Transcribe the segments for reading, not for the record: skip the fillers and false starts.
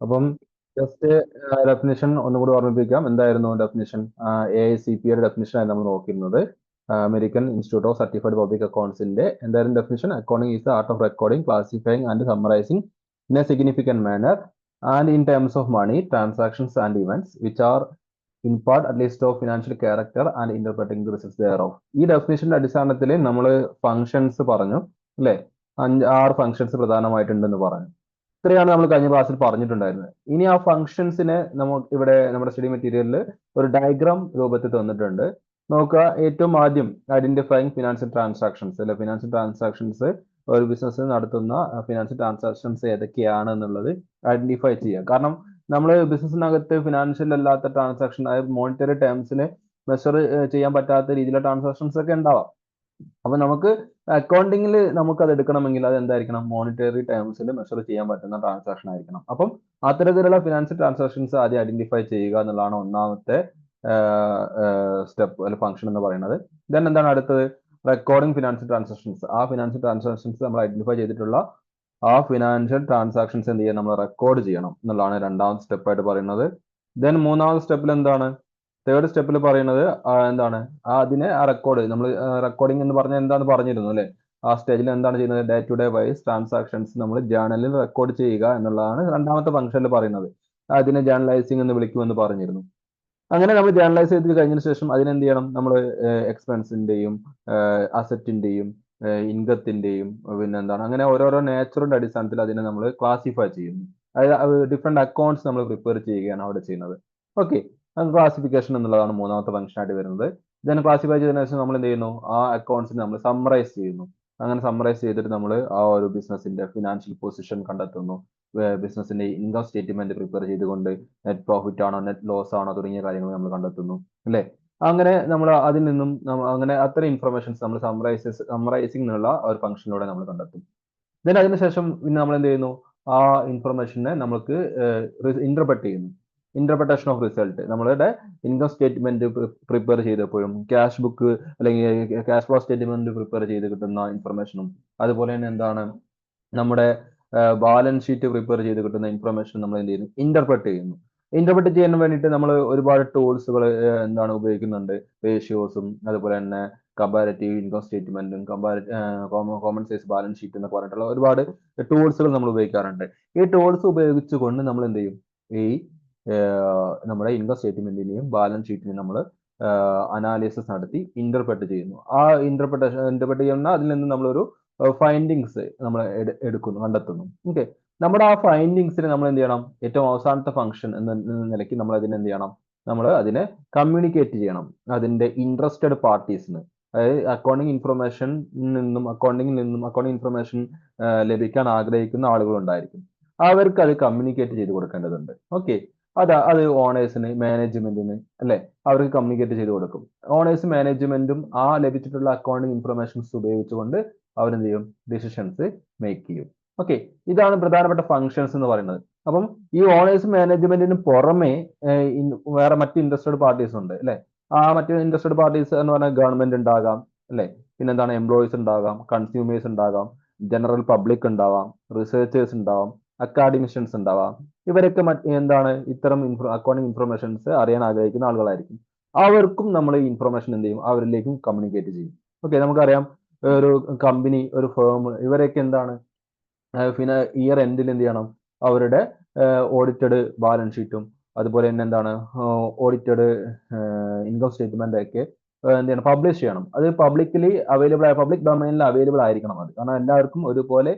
അപ്പം just definition ഒന്നുകൂടി ഓർമ്മിപ്പിക്കാം. എന്തായിരുന്നു ഡെഫിനിഷൻ? AICPA ഡെഫിനിഷൻ ആയി നമ്മൾ നോക്കിയിരുന്നത്. American institute of certified public അക്കൗണ്ട്സിന്റെ എന്തായിരുന്നു definition? Accounting is the art of recording, classifying and summarising in a significant manner and in terms of money transactions and events which are in part at least of financial character and interpreting the results thereof. ഈ ഡെഫിനിഷന്റെ അടിസ്ഥാനത്തിൽ നമ്മൾ functions പറഞ്ഞു, അല്ലെ? 6 functions പ്രധാനമായിട്ടുണ്ടെന്ന് പറഞ്ഞു. ഇത്രയാണ് നമ്മൾ കഴിഞ്ഞ ക്ലാസ്സിൽ പറഞ്ഞിട്ടുണ്ടായിരുന്നത്. ഇനി ആ ഫംഗ്ഷൻസിനെ നമ്മൾ ഇവിടെ നമ്മുടെ സ്റ്റഡി മെറ്റീരിയലിൽ ഒരു ഡയഗ്രാം രൂപത്തിൽ തന്നിട്ടുണ്ട്. നോക്കുക, ഏറ്റവും ആദ്യം ഐഡന്റിഫൈങ് ഫിനാൻഷ്യൽ ട്രാൻസാക്ഷൻസ്, അല്ലെ? ഫിനാൻഷ്യൽ ട്രാൻസാക്ഷൻസ്, ഒരു ബിസിനസ് നടത്തുന്ന ഫിനാൻഷ്യൽ ട്രാൻസാക്ഷൻസ് ഏതൊക്കെയാണ് എന്നുള്ളത് ഐഡന്റിഫൈ ചെയ്യുക. കാരണം നമ്മൾ ബിസിനസ്സിനകത്ത് ഫിനാൻഷ്യൽ അല്ലാത്ത ട്രാൻസാക്ഷൻ, അതായത് മോണിറ്ററി ടേംസിൽ മെഷർ ചെയ്യാൻ പറ്റാത്ത രീതിയിലുള്ള ട്രാൻസാക്ഷൻസ് ഒക്കെ ഉണ്ടാവാം. അപ്പൊ നമുക്ക് അക്കൗണ്ടിങ്ങിൽ നമുക്ക് അത് എടുക്കണമെങ്കിൽ അത് എന്തായിരിക്കണം? മോണിറ്ററി ടേംസിൽ മെഷർ ചെയ്യാൻ പറ്റുന്ന ട്രാൻസാക്ഷൻ ആയിരിക്കണം. അപ്പം അത്തരത്തിലുള്ള ഫിനാൻഷ്യൽ ട്രാൻസാക്ഷൻസ് ആദ്യം ഐഡന്റിഫൈ ചെയ്യുക എന്നുള്ളതാണ് ഒന്നാമത്തെ സ്റ്റെപ്പ് അല്ലെ ഫംഗ്ഷൻ എന്ന് പറയുന്നത്. ദെൻ എന്താണ് അടുത്തത്? Recording financial transactions. ആ ഫിനാൻഷ്യൽ ട്രാൻസാക്ഷൻസ് നമ്മൾ ഐഡന്റിഫൈ ചെയ്തിട്ടുള്ള ആ ഫിനാൻഷ്യൽ ട്രാൻസാക്ഷൻസ് എന്ത് ചെയ്യാൻ? നമ്മൾ റെക്കോർഡ് ചെയ്യണം എന്നുള്ളതാണ് രണ്ടാമത്തെ സ്റ്റെപ്പ് ആയിട്ട് പറയുന്നത്. ദെൻ മൂന്നാമത്തെ സ്റ്റെപ്പിൽ എന്താണ്? തേർഡ് സ്റ്റെപ്പിൽ പറയുന്നത് എന്താണ്? അതിനെ ആ റെക്കോർഡ് നമ്മൾ റെക്കോർഡിംഗ് എന്ന് പറഞ്ഞാൽ എന്താന്ന് പറഞ്ഞിരുന്നു, അല്ലെ? ആ സ്റ്റേജിൽ എന്താണ് ചെയ്യുന്നത്? Day to day wise transactions നമ്മൾ ജേർണലിൽ റെക്കോർഡ് ചെയ്യുക എന്നുള്ളതാണ് രണ്ടാമത്തെ ഫംഗ്ഷനിൽ പറയുന്നത്. അതിനെ ജേർണലൈസിംഗ് എന്ന് വിളിക്കുമെന്ന് പറഞ്ഞിരുന്നു. അങ്ങനെ നമ്മൾ ജേർണലൈസ് ചെയ്ത് കഴിഞ്ഞതിന് ശേഷം അതിനെന്ത് ചെയ്യണം? നമ്മൾ എക്സ്പെൻസിന്റെയും അസറ്റിന്റെയും ഇൻകത്തിന്റെയും പിന്നെ എന്താണ്, അങ്ങനെ ഓരോരോ നേച്ചറിന്റെ അടിസ്ഥാനത്തിൽ അതിനെ നമ്മൾ ക്ലാസിഫൈ ചെയ്യുന്നു. അതായത് ഡിഫറെന്റ് അക്കൗണ്ട്സ് നമ്മൾ പ്രിപ്പയർ ചെയ്യുകയാണ് അവിടെ ചെയ്യുന്നത്. ഓക്കെ, ക്ലാസിഫിക്കേഷൻ എന്നുള്ളതാണ് മൂന്നാമത്തെ ഫംഗ്ഷൻ ആയിട്ട് വരുന്നത്. ദെൻ ക്ലാസിഫൈ ചെയ്തതിനു ശേഷം നമ്മൾ എന്ത് ചെയ്യുന്നു? ആ അക്കൗണ്ട്സിനെ നമ്മൾ സമ്മറൈസ് ചെയ്യുന്നു. അങ്ങനെ സമ്മറൈസ് ചെയ്തിട്ട് നമ്മൾ ആ ഒരു ബിസിനസിന്റെ ഫിനാൻഷ്യൽ പൊസിഷൻ കണ്ടെത്തുന്നു. ബിസിനസിന്റെ ഇൻകം സ്റ്റേറ്റ്മെന്റ് പ്രിപ്പയർ ചെയ്തുകൊണ്ട് നെറ്റ് പ്രോഫിറ്റ് ആണോ നെറ്റ് ലോസ് ആണോ തുടങ്ങിയ കാര്യങ്ങൾ നമ്മൾ കണ്ടെത്തുന്നു, അല്ലേ? അങ്ങനെ നമ്മൾ അതിൽ നിന്നും അങ്ങനെ അത്തരം ഇൻഫർമേഷൻസ് നമ്മൾ സമ്മറൈസിംഗ് എന്നുള്ള ഒരു ഫംഗ്ഷനിലൂടെ നമ്മൾ കണ്ടെത്തും. ദെൻ അതിനുശേഷം പിന്നെ നമ്മൾ എന്ത് ചെയ്യുന്നു? ആ ഇൻഫർമേഷനെ നമുക്ക് ഇന്റർപ്രറ്റ് ചെയ്യുന്നു. Interpretation of result. നമ്മളുടെ ഇൻകം സ്റ്റേറ്റ്മെന്റ് പ്രിപ്പയർ ചെയ്തപ്പോഴും ക്യാഷ് ബുക്ക് അല്ലെങ്കിൽ ക്യാഷ് ഫ്ലോ സ്റ്റേറ്റ്മെന്റ് പ്രിപ്പയർ ചെയ്ത് കിട്ടുന്ന ഇൻഫർമേഷനും അതുപോലെ തന്നെ എന്താണ് നമ്മുടെ ബാലൻസ് ഷീറ്റ് പ്രിപ്പയർ ചെയ്ത് കിട്ടുന്ന ഇൻഫർമേഷൻ നമ്മൾ എന്ത് ചെയ്യുന്നു? ഇന്റർപ്രറ്റ് ചെയ്യുന്നു. ഇന്റർപ്രറ്റ് ചെയ്യാൻ വേണ്ടിയിട്ട് നമ്മൾ ഒരുപാട് ടൂൾസുകൾ എന്താണ് ഉപയോഗിക്കുന്നുണ്ട്. റേഷ്യോസും അതുപോലെ തന്നെ കമ്പാരറ്റീവ് ഇൻകം സ്റ്റേറ്റ്മെന്റും കോമൺ സൈസ് ബാലൻസ് ഷീറ്റ് എന്നൊക്കെ പറഞ്ഞിട്ടുള്ള ഒരുപാട് ടൂൾസുകൾ നമ്മൾ ഉപയോഗിക്കാറുണ്ട്. ഈ ടൂൾസ് ഉപയോഗിച്ചുകൊണ്ട് നമ്മൾ എന്ത് ചെയ്യും? ഈ നമ്മുടെ ഇൻകം സ്റ്റേറ്റ്മെന്റിനെയും ബാലൻസ് ഷീറ്റിനെയും നമ്മൾ അനാലിസിസ് നടത്തി ഇന്റർപ്രറ്റ് ചെയ്യുന്നു. ആ ഇന്റർപ്രറ്റ് ചെയ്യുന്ന അതിൽ നിന്ന് നമ്മളൊരു ഫൈൻഡിങ്സ് നമ്മൾ കണ്ടെത്തുന്നു. ഓക്കെ, നമ്മുടെ ആ ഫൈൻഡിങ്സിന് നമ്മൾ എന്ത് ചെയ്യണം? ഏറ്റവും അവസാനത്തെ ഫംഗ്ഷൻ എന്ന നിലയ്ക്ക് നമ്മൾ അതിനെ എന്ത് ചെയ്യണം? നമ്മൾ അതിനെ കമ്മ്യൂണിക്കേറ്റ് ചെയ്യണം അതിന്റെ ഇൻട്രസ്റ്റഡ് പാർട്ടീസിന്. അതായത് അക്കൗണ്ടിങ് ഇൻഫർമേഷൻ ലഭിക്കാൻ ആഗ്രഹിക്കുന്ന ആളുകൾ ഉണ്ടായിരിക്കും. അവർക്ക് അത് കമ്മ്യൂണിക്കേറ്റ് ചെയ്ത് കൊടുക്കേണ്ടതുണ്ട്. ഓക്കെ, അത് ഓണേഴ്സിന്, മാനേജ്മെന്റിന്, അല്ലെ? അവർക്ക് കമ്മ്യൂണിക്കേറ്റ് ചെയ്ത് കൊടുക്കും. ഓണേഴ്സും മാനേജ്മെന്റും ആ ലഭിച്ചിട്ടുള്ള അക്കൗണ്ടിങ് ഇൻഫർമേഷൻസ് ഉപയോഗിച്ചുകൊണ്ട് അവരെന്ത് ചെയ്യും? ഡിസിഷൻസ് മേക്ക് ചെയ്യും. ഓക്കെ, ഇതാണ് പ്രധാനപ്പെട്ട ഫങ്ഷൻസ് എന്ന് പറയുന്നത്. അപ്പം ഈ ഓണേഴ്സ് മാനേജ്മെന്റിന് പുറമെ വേറെ മറ്റ് ഇൻട്രസ്റ്റഡ് പാർട്ടീസ് ഉണ്ട്, അല്ലെ? ആ മറ്റ് ഇൻട്രസ്റ്റഡ് പാർട്ടീസ് എന്ന് പറഞ്ഞാൽ ഗവൺമെന്റ് ഉണ്ടാകാം, അല്ലെ? പിന്നെന്താണ്? എംപ്ലോയീസ് ഉണ്ടാകാം, കൺസ്യൂമേഴ്സ് ഉണ്ടാകാം, ജനറൽ പബ്ലിക് ഉണ്ടാവാം, റിസർച്ചേഴ്സ് ഉണ്ടാവാം, അക്കാഡമിഷ്യൻസ് ഉണ്ടാവാം. ഇവരൊക്കെ എന്താണ്? ഇത്തരം അക്കൗണ്ടിങ് ഇൻഫർമേഷൻസ് അറിയാൻ ആഗ്രഹിക്കുന്ന ആളുകളായിരിക്കും. അവർക്കും നമ്മൾ ഈ ഇൻഫർമേഷൻ എന്ത് ചെയ്യും? അവരിലേക്കും കമ്മ്യൂണിക്കേറ്റ് ചെയ്യും. ഓക്കെ, നമുക്കറിയാം ഒരു കമ്പനി, ഒരു ഫേം, ഇവരൊക്കെ എന്താണ്? ഇയർ എൻഡിൽ എന്ത് ചെയ്യണം? അവരുടെ ഓഡിറ്റഡ് ബാലൻസ് ഷീറ്റും അതുപോലെ തന്നെ എന്താണ് ഓഡിറ്റഡ് ഇൻകം സ്റ്റേറ്റ്മെന്റ് ഒക്കെ എന്ത് ചെയ്യണം? പബ്ലിഷ് ചെയ്യണം. അത് പബ്ലിക്കലി അവൈലബിൾ പബ്ലിക് ഡൊമൈനിൽ അവൈലബിൾ ആയിരിക്കണം. അത് കാരണം എല്ലാവർക്കും ഒരുപോലെ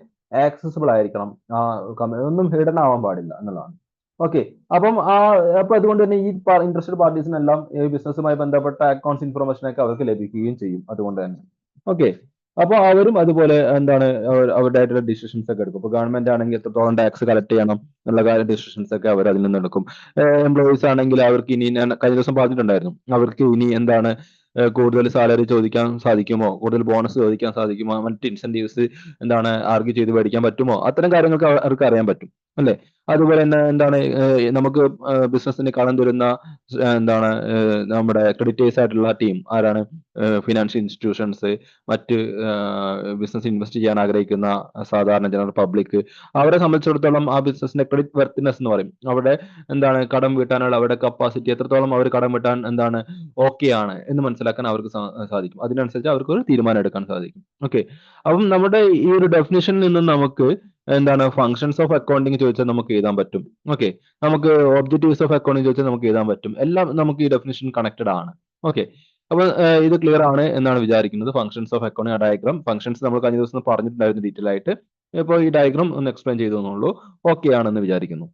ആക്സസിബിൾ ആയിരിക്കണം. ഒന്നും ഹിഡൻ ആവാൻ പാടില്ല എന്നുള്ളതാണ്. ഓക്കെ, അപ്പൊ അതുകൊണ്ട് തന്നെ ഈ ഇൻട്രസ്റ്റഡ് പാർട്ടീസിനെല്ലാം ഈ ബിസിനസ്സുമായി ബന്ധപ്പെട്ട അക്കൗണ്ട്സ് ഇൻഫർമേഷൻ ഒക്കെ അവർക്ക് ലഭിക്കുകയും ചെയ്യും. അതുകൊണ്ട് തന്നെ ഓക്കെ, അപ്പൊ അവരും അതുപോലെ എന്താണ് അവരുടെ ആയിട്ടുള്ള ഡിസിഷൻസ് ഒക്കെ എടുക്കും. ഇപ്പൊ ഗവൺമെന്റ് ആണെങ്കിൽ എത്രത്തോളം ടാക്സ് കളക്ട് ചെയ്യണം എന്നുള്ള കാര്യം ഡിസിഷൻസ് ഒക്കെ അവർ അതിൽ നിന്ന് എടുക്കും. എംപ്ലോയീസ് ആണെങ്കിൽ അവർക്ക് ഇനി, ഞാൻ കഴിഞ്ഞ ദിവസം പറഞ്ഞിട്ടുണ്ടായിരുന്നു, അവർക്ക് ഇനി എന്താണ് കൂടുതൽ സാലറി ചോദിക്കാൻ സാധിക്കുമോ, കൂടുതൽ ബോണസ് ചോദിക്കാൻ സാധിക്കുമോ, മറ്റ് ഇൻസെന്റീവ്സ് എന്താണ് ആർഗ്യൂ ചെയ്ത് മേടിക്കാൻ പറ്റുമോ, അത്തരം കാര്യങ്ങൾക്ക് അവർക്ക് അറിയാൻ പറ്റും. അല്ലെ? അതുപോലെ തന്നെ എന്താണ് നമുക്ക് ബിസിനസ്സിന് കടം തരുന്ന എന്താണ് നമ്മുടെ ക്രെഡിറ്റേഴ്സ് ആയിട്ടുള്ള ടീം ആരാണ്? ഫിനാൻഷ്യൽ ഇൻസ്റ്റിറ്റ്യൂഷൻസ്, മറ്റ് ബിസിനസ് ഇൻവെസ്റ്റ് ചെയ്യാൻ ആഗ്രഹിക്കുന്ന സാധാരണ ജനറൽ പബ്ലിക്, അവരെ സംബന്ധിച്ചിടത്തോളം ആ ബിസിനസിന്റെ ക്രെഡിറ്റ് വെർത്തിനെസ് എന്ന് പറയും. അവിടെ എന്താണ് കടം വീട്ടാനുള്ള അവരുടെ കപ്പാസിറ്റി എത്രത്തോളം അവർ കടം വീട്ടാൻ എന്താണ് ഓക്കെ ആണ് എന്ന് മനസ്സിലാക്കാൻ അവർക്ക് സാധിക്കും. അതിനനുസരിച്ച് അവർക്ക് ഒരു തീരുമാനം എടുക്കാൻ സാധിക്കും. ഓക്കെ. അപ്പം നമ്മുടെ ഈ ഒരു ഡെഫിനിഷനിൽ നിന്നും നമുക്ക് എന്താണ് ഫങ്ഷൻസ് ഓഫ് അക്കൗണ്ടിങ് ചോദിച്ചാൽ നമുക്ക് എഴുതാൻ പറ്റും. ഓക്കെ. നമുക്ക് ഒബ്ജക്റ്റീവ്സ് ഓഫ് അക്കൗണ്ടിങ് ചോദിച്ചാൽ നമുക്ക് എഴുതാൻ പറ്റും. എല്ലാം നമുക്ക് ഈ ഡെഫിനിഷൻ കണക്റ്റഡ് ആണ്. ഓക്കെ. അപ്പൊ ഇത് ക്ലിയർ ആണ് എന്നാണ് വിചാരിക്കുന്നത്. Functions of accounting diagram, functions നമ്മൾ കഴിഞ്ഞ ദിവസം പറഞ്ഞിട്ടുണ്ടായിരുന്നു ഡീറ്റെയിൽ ആയിട്ട്. ഇപ്പോൾ ഈ ഡയഗ്രാം ഒന്ന് എക്സ്പ്ലെയിൻ ചെയ്തു എന്നുള്ളൂ. ഓക്കെ ആണെന്ന് വിചാരിക്കുന്നു.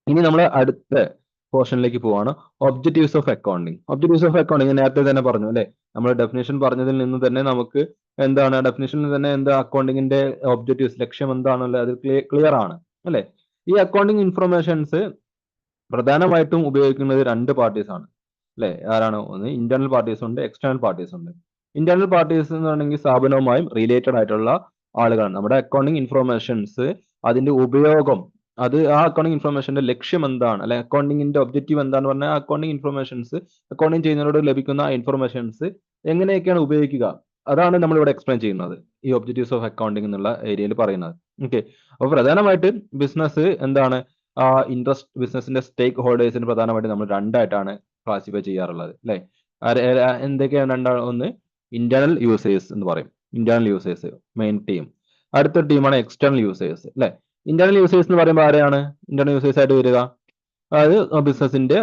ഇനി നമ്മൾ അടുത്ത പോർഷനിലേക്ക് പോവാണ്. Objectives of accounting. Objectives of accounting നേരത്തെ തന്നെ പറഞ്ഞു അല്ലെ? നമ്മൾ ഡെഫിനേഷൻ പറഞ്ഞതിൽ നിന്ന് തന്നെ നമുക്ക് എന്താണ് ഡെഫിനേഷനിൽ തന്നെ എന്താ അക്കൗണ്ടിങ്ങിന്റെ ഒബ്ജക്റ്റീവ്സ്, ലക്ഷ്യം എന്താണല്ലോ അത് ക്ലിയർ ആണ് അല്ലെ? ഈ അക്കൗണ്ടിങ് ഇൻഫർമേഷൻസ് പ്രധാനമായിട്ടും ഉപയോഗിക്കുന്നത് രണ്ട് പാർട്ടീസ് ആണ് അല്ലെ? ആരാണ്? ഒന്ന് ഇന്റേണൽ പാർട്ടീസ് ഉണ്ട്, എക്സ്റ്റേണൽ പാർട്ടീസ് ഉണ്ട്. ഇന്റേണൽ പാർട്ടീസ് എന്ന് പറഞ്ഞെങ്കിൽ സ്ഥാപനവുമായും റിലേറ്റഡ് ആയിട്ടുള്ള ആളുകളാണ്. നമ്മുടെ അക്കൗണ്ടിങ് ഇൻഫർമേഷൻസ് അതിന്റെ ഉപയോഗം, അത് ആ അക്കൗണ്ടിങ് ഇൻഫർമേഷന്റെ ലക്ഷ്യം എന്താണ്, അല്ലെ അക്കൗണ്ടിങ്ങിന്റെ ഒബ്ജക്റ്റീവ് എന്താന്ന് പറഞ്ഞാൽ അക്കൗണ്ടിങ് ഇൻഫർമേഷൻസ്, അക്കൗണ്ടിങ് ചെയ്യുന്നതിനോട് ലഭിക്കുന്ന ഇൻഫർമേഷൻസ് എങ്ങനെയൊക്കെയാണ് ഉപയോഗിക്കുക, അതാണ് നമ്മൾ ഇവിടെ എക്സ്പ്ലെയിൻ ചെയ്യുന്നത് ഈ ഒബ്ജക്റ്റീവ്സ് ഓഫ് അക്കൗണ്ടിങ് എന്നുള്ള ഏരിയയിൽ പറയുന്നത്. ഓക്കെ. അപ്പോൾ പ്രധാനമായിട്ട് ബിസിനസ് എന്താണ് ഇൻട്രസ്റ്റ്, ബിസിനസിന്റെ സ്റ്റേക്ക് ഹോൾഡേഴ്സിന് പ്രധാനമായിട്ട് നമ്മൾ രണ്ടായിട്ടാണ് ക്ലാസിഫൈ ചെയ്യാറുള്ളത് അല്ലെ? എന്തൊക്കെയാണ് രണ്ടാണ്? ഒന്ന് ഇന്റേണൽ യൂസേഴ്സ് എന്ന് പറയും, ഇന്റേണൽ യൂസേഴ്സ് മെയിൻ ടീം. അടുത്ത ടീമാണ് എക്സ്റ്റേണൽ യൂസേഴ്സ് അല്ലെ? ഇന്റേണൽ യൂസേഴ്സ് എന്ന് പറയുമ്പോൾ ആരെയാണ് ഇന്റേണൽ യൂസേഴ്സ് ആയിട്ട് വരിക? അതായത് ബിസിനസിന്റെ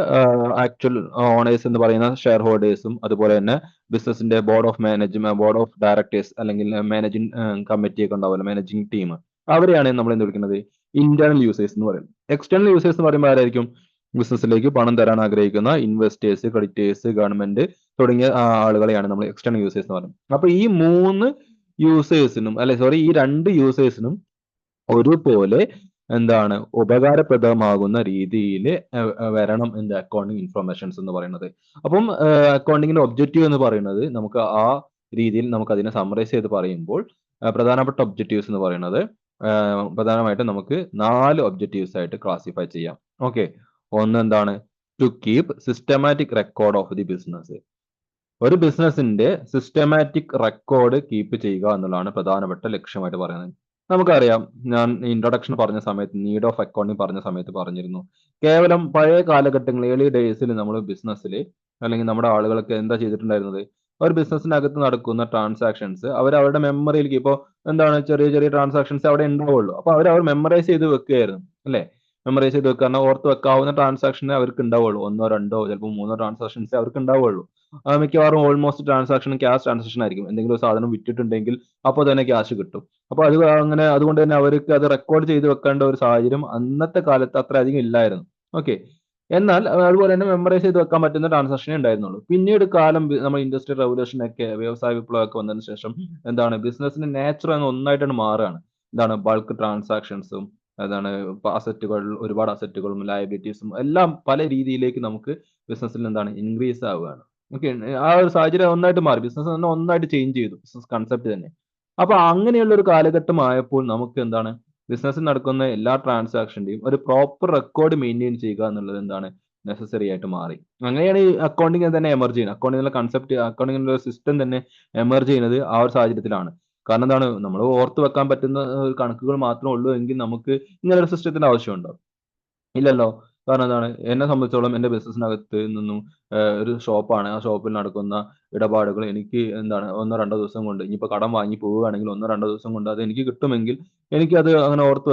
ആക്ച്വൽ ഓണേഴ്സ് എന്ന് പറയുന്ന ഷെയർ ഹോൾഡേഴ്സും, അതുപോലെ തന്നെ ബിസിനസിന്റെ board of management, board of directors അല്ലെങ്കിൽ മാനേജിംഗ് കമ്മിറ്റി ഒക്കെ ഉണ്ടാവുമല്ലോ, മാനേജിംഗ് ടീം, അവരെയാണ് നമ്മൾ എന്ത് വിളിക്കുന്നത്? ഇന്റേണൽ യൂസേഴ്സ് എന്ന് പറയുന്നത്. എക്സ്റ്റേണൽ യൂസേഴ്സ് എന്ന് പറയുമ്പോൾ ആരായിരിക്കും? ബിസിനസ്സിലേക്ക് പണം തരാൻ ആഗ്രഹിക്കുന്ന ഇൻവെസ്റ്റേഴ്സ്, ക്രെഡിറ്റേഴ്സ്, ഗവൺമെന്റ് തുടങ്ങിയ ആളുകളെയാണ് നമ്മൾ എക്സ്റ്റേണൽ യൂസേഴ്സ് എന്ന് പറയുന്നത്. അപ്പൊ ഈ മൂന്ന് യൂസേഴ്സിനും, അല്ലെ സോറി, ഈ രണ്ട് യൂസേഴ്സിനും ഒരുപോലെ എന്താണ് ഉപകാരപ്രദമാകുന്ന രീതിയിൽ വരണം എന്ത് അക്കൗണ്ടിങ് ഇൻഫർമേഷൻസ് എന്ന് പറയുന്നത്. അപ്പം അക്കൗണ്ടിങ്ങിന്റെ ഒബ്ജക്റ്റീവ് എന്ന് പറയുന്നത് നമുക്ക് ആ രീതിയിൽ നമുക്ക് അതിനെ സമ്മറൈസ് ചെയ്ത് പറയുമ്പോൾ പ്രധാനപ്പെട്ട ഒബ്ജക്റ്റീവ്സ് എന്ന് പറയുന്നത് പ്രധാനമായിട്ടും നമുക്ക് 4 ഒബ്ജക്റ്റീവ്സ് ആയിട്ട് ക്ലാസിഫൈ ചെയ്യാം. ഓക്കെ. ഒന്ന് എന്താണ്? To keep systematic record of the business. ഒരു ബിസിനസിന്റെ സിസ്റ്റമാറ്റിക് റെക്കോർഡ് കീപ്പ് ചെയ്യുക എന്നുള്ളതാണ് പ്രധാനപ്പെട്ട ലക്ഷ്യമായിട്ട് പറയുന്നത്. നമുക്കറിയാം, ഞാൻ ഇൻട്രൊഡക്ഷൻ പറഞ്ഞ സമയത്ത് നീഡ് ഓഫ് അക്കൗണ്ടിങ് പറഞ്ഞ സമയത്ത് പറഞ്ഞിരുന്നു, കേവലം പഴയ കാലഘട്ടങ്ങളിൽ ഏർലി ഡേയ്സിൽ നമ്മൾ ബിസിനസ്സിൽ അല്ലെങ്കിൽ നമ്മുടെ ആളുകളൊക്കെ എന്താ ചെയ്തിട്ടുണ്ടായിരുന്നത്? ഒരു ബിസിനസ്സിനകത്ത് നടക്കുന്ന ട്രാൻസാക്ഷൻസ് അവർ അവരുടെ മെമ്മറിയിലേക്ക്, ഇപ്പോൾ എന്താണ് ചെറിയ ചെറിയ ട്രാൻസാക്ഷൻസ് അവിടെ ഉണ്ടാവുള്ളൂ, അപ്പൊ അവർ മെമ്മറൈസ് ചെയ്ത് വെക്കുകയായിരുന്നു അല്ലെ? മെമ്മറൈസ് ചെയ്ത് വെക്കുക, കാരണം ഓർത്ത് വെക്കാവുന്ന ട്രാൻസാക്ഷനെ അവർക്ക് ഉണ്ടാവുള്ളൂ. ഒന്നോ രണ്ടോ ചിലപ്പോൾ മൂന്നോ ട്രാൻസാക്ഷൻസ് അവർക്ക് ഉണ്ടാവുള്ളൂ. മിക്കവാറും ഓൾമോസ്റ്റ് ട്രാൻസാക്ഷൻ ക്യാഷ് ട്രാൻസാക്ഷൻ ആയിരിക്കും. എന്തെങ്കിലും ഒരു സാധനം വിറ്റിട്ടുണ്ടെങ്കിൽ അപ്പോൾ തന്നെ ക്യാഷ് കിട്ടും. അപ്പൊ അത് അങ്ങനെ അതുകൊണ്ട് തന്നെ അവർക്ക് അത് റെക്കോർഡ് ചെയ്ത് വെക്കേണ്ട ഒരു സാഹചര്യം അന്നത്തെ കാലത്ത് അത്ര അധികം ഇല്ലായിരുന്നു. ഓക്കെ. എന്നാൽ അതുപോലെ തന്നെ മെമ്മറൈസ് ചെയ്ത് വെക്കാൻ പറ്റുന്ന ട്രാൻസാക്ഷനേ ഉണ്ടായിരുന്നുള്ളൂ. പിന്നീട് കാലം നമ്മൾ ഇൻഡസ്ട്രിയൽ റവല്യൂഷൻ ഒക്കെ, വ്യവസായ വിപ്ലവം ഒക്കെ വന്നതിന് ശേഷം എന്താണ് ബിസിനസിന്റെ നേച്ചർ അങ്ങ് ഒന്നായിട്ടാണ് മാറുകയാണ്. എന്താണ് ബൾക്ക് ട്രാൻസാക്ഷൻസും, അതാണ് അസറ്റുകൾ, ഒരുപാട് അസറ്റുകളും ലയബിലിറ്റീസും എല്ലാം പല രീതിയിലേക്ക് നമുക്ക് ബിസിനസ്സിൽ എന്താണ് ഇൻക്രീസ് ആവുകയാണ്. ഓക്കെ. ആ ഒരു സാഹചര്യം ഒന്നായിട്ട് മാറി. ബിസിനസ് തന്നെ ഒന്നായിട്ട് ചേഞ്ച് ചെയ്തു, ബിസിനസ് കൺസെപ്റ്റ് തന്നെ. അപ്പൊ അങ്ങനെയുള്ള ഒരു കാലഘട്ടം ആയപ്പോൾ നമുക്ക് എന്താണ് ബിസിനസ്സിൽ നടക്കുന്ന എല്ലാ ട്രാൻസാക്ഷന്റെയും ഒരു പ്രോപ്പർ റെക്കോർഡ് മെയിൻറ്റെയിൻ ചെയ്യുക എന്നുള്ളത് എന്താണ് നെസസറി ആയിട്ട് മാറി. അങ്ങനെയാണ് ഈ അക്കൗണ്ടിങ് തന്നെ എമർജ് ചെയ്യുന്നത്. അക്കൗണ്ടിങ്ങിന്റെ കൺസെപ്റ്റ്, അക്കൗണ്ടിങ്ങിന്റെ സിസ്റ്റം തന്നെ എമർജ് ചെയ്യുന്നത് ആ ഒരു സാഹചര്യത്തിലാണ്. കാരണം എന്താണ്, നമ്മൾ ഓർത്ത് വെക്കാൻ പറ്റുന്ന കണക്കുകൾ മാത്രമേ ഉള്ളൂ എങ്കിൽ നമുക്ക് ഇങ്ങനെ ഒരു സിസ്റ്റത്തിന്റെ ആവശ്യമുണ്ടോ? ഇല്ലല്ലോ. കാരണം എന്താണ്, എന്നെ സംബന്ധിച്ചോളം എന്റെ ബിസിനസ്സിനകത്ത് നിന്നും ഒരു ഷോപ്പാണ്. ആ ഷോപ്പിൽ നടക്കുന്ന ഇടപാടുകൾ എനിക്ക് എന്താണ് ഒന്നോ രണ്ടോ ദിവസം കൊണ്ട്, ഇനിയിപ്പോ കടം വാങ്ങി പോവുകയാണെങ്കിൽ ഒന്നോ രണ്ടോ ദിവസം കൊണ്ട് അത് എനിക്ക് കിട്ടുമെങ്കിൽ എനിക്കത് അങ്ങനെ ഓർത്ത്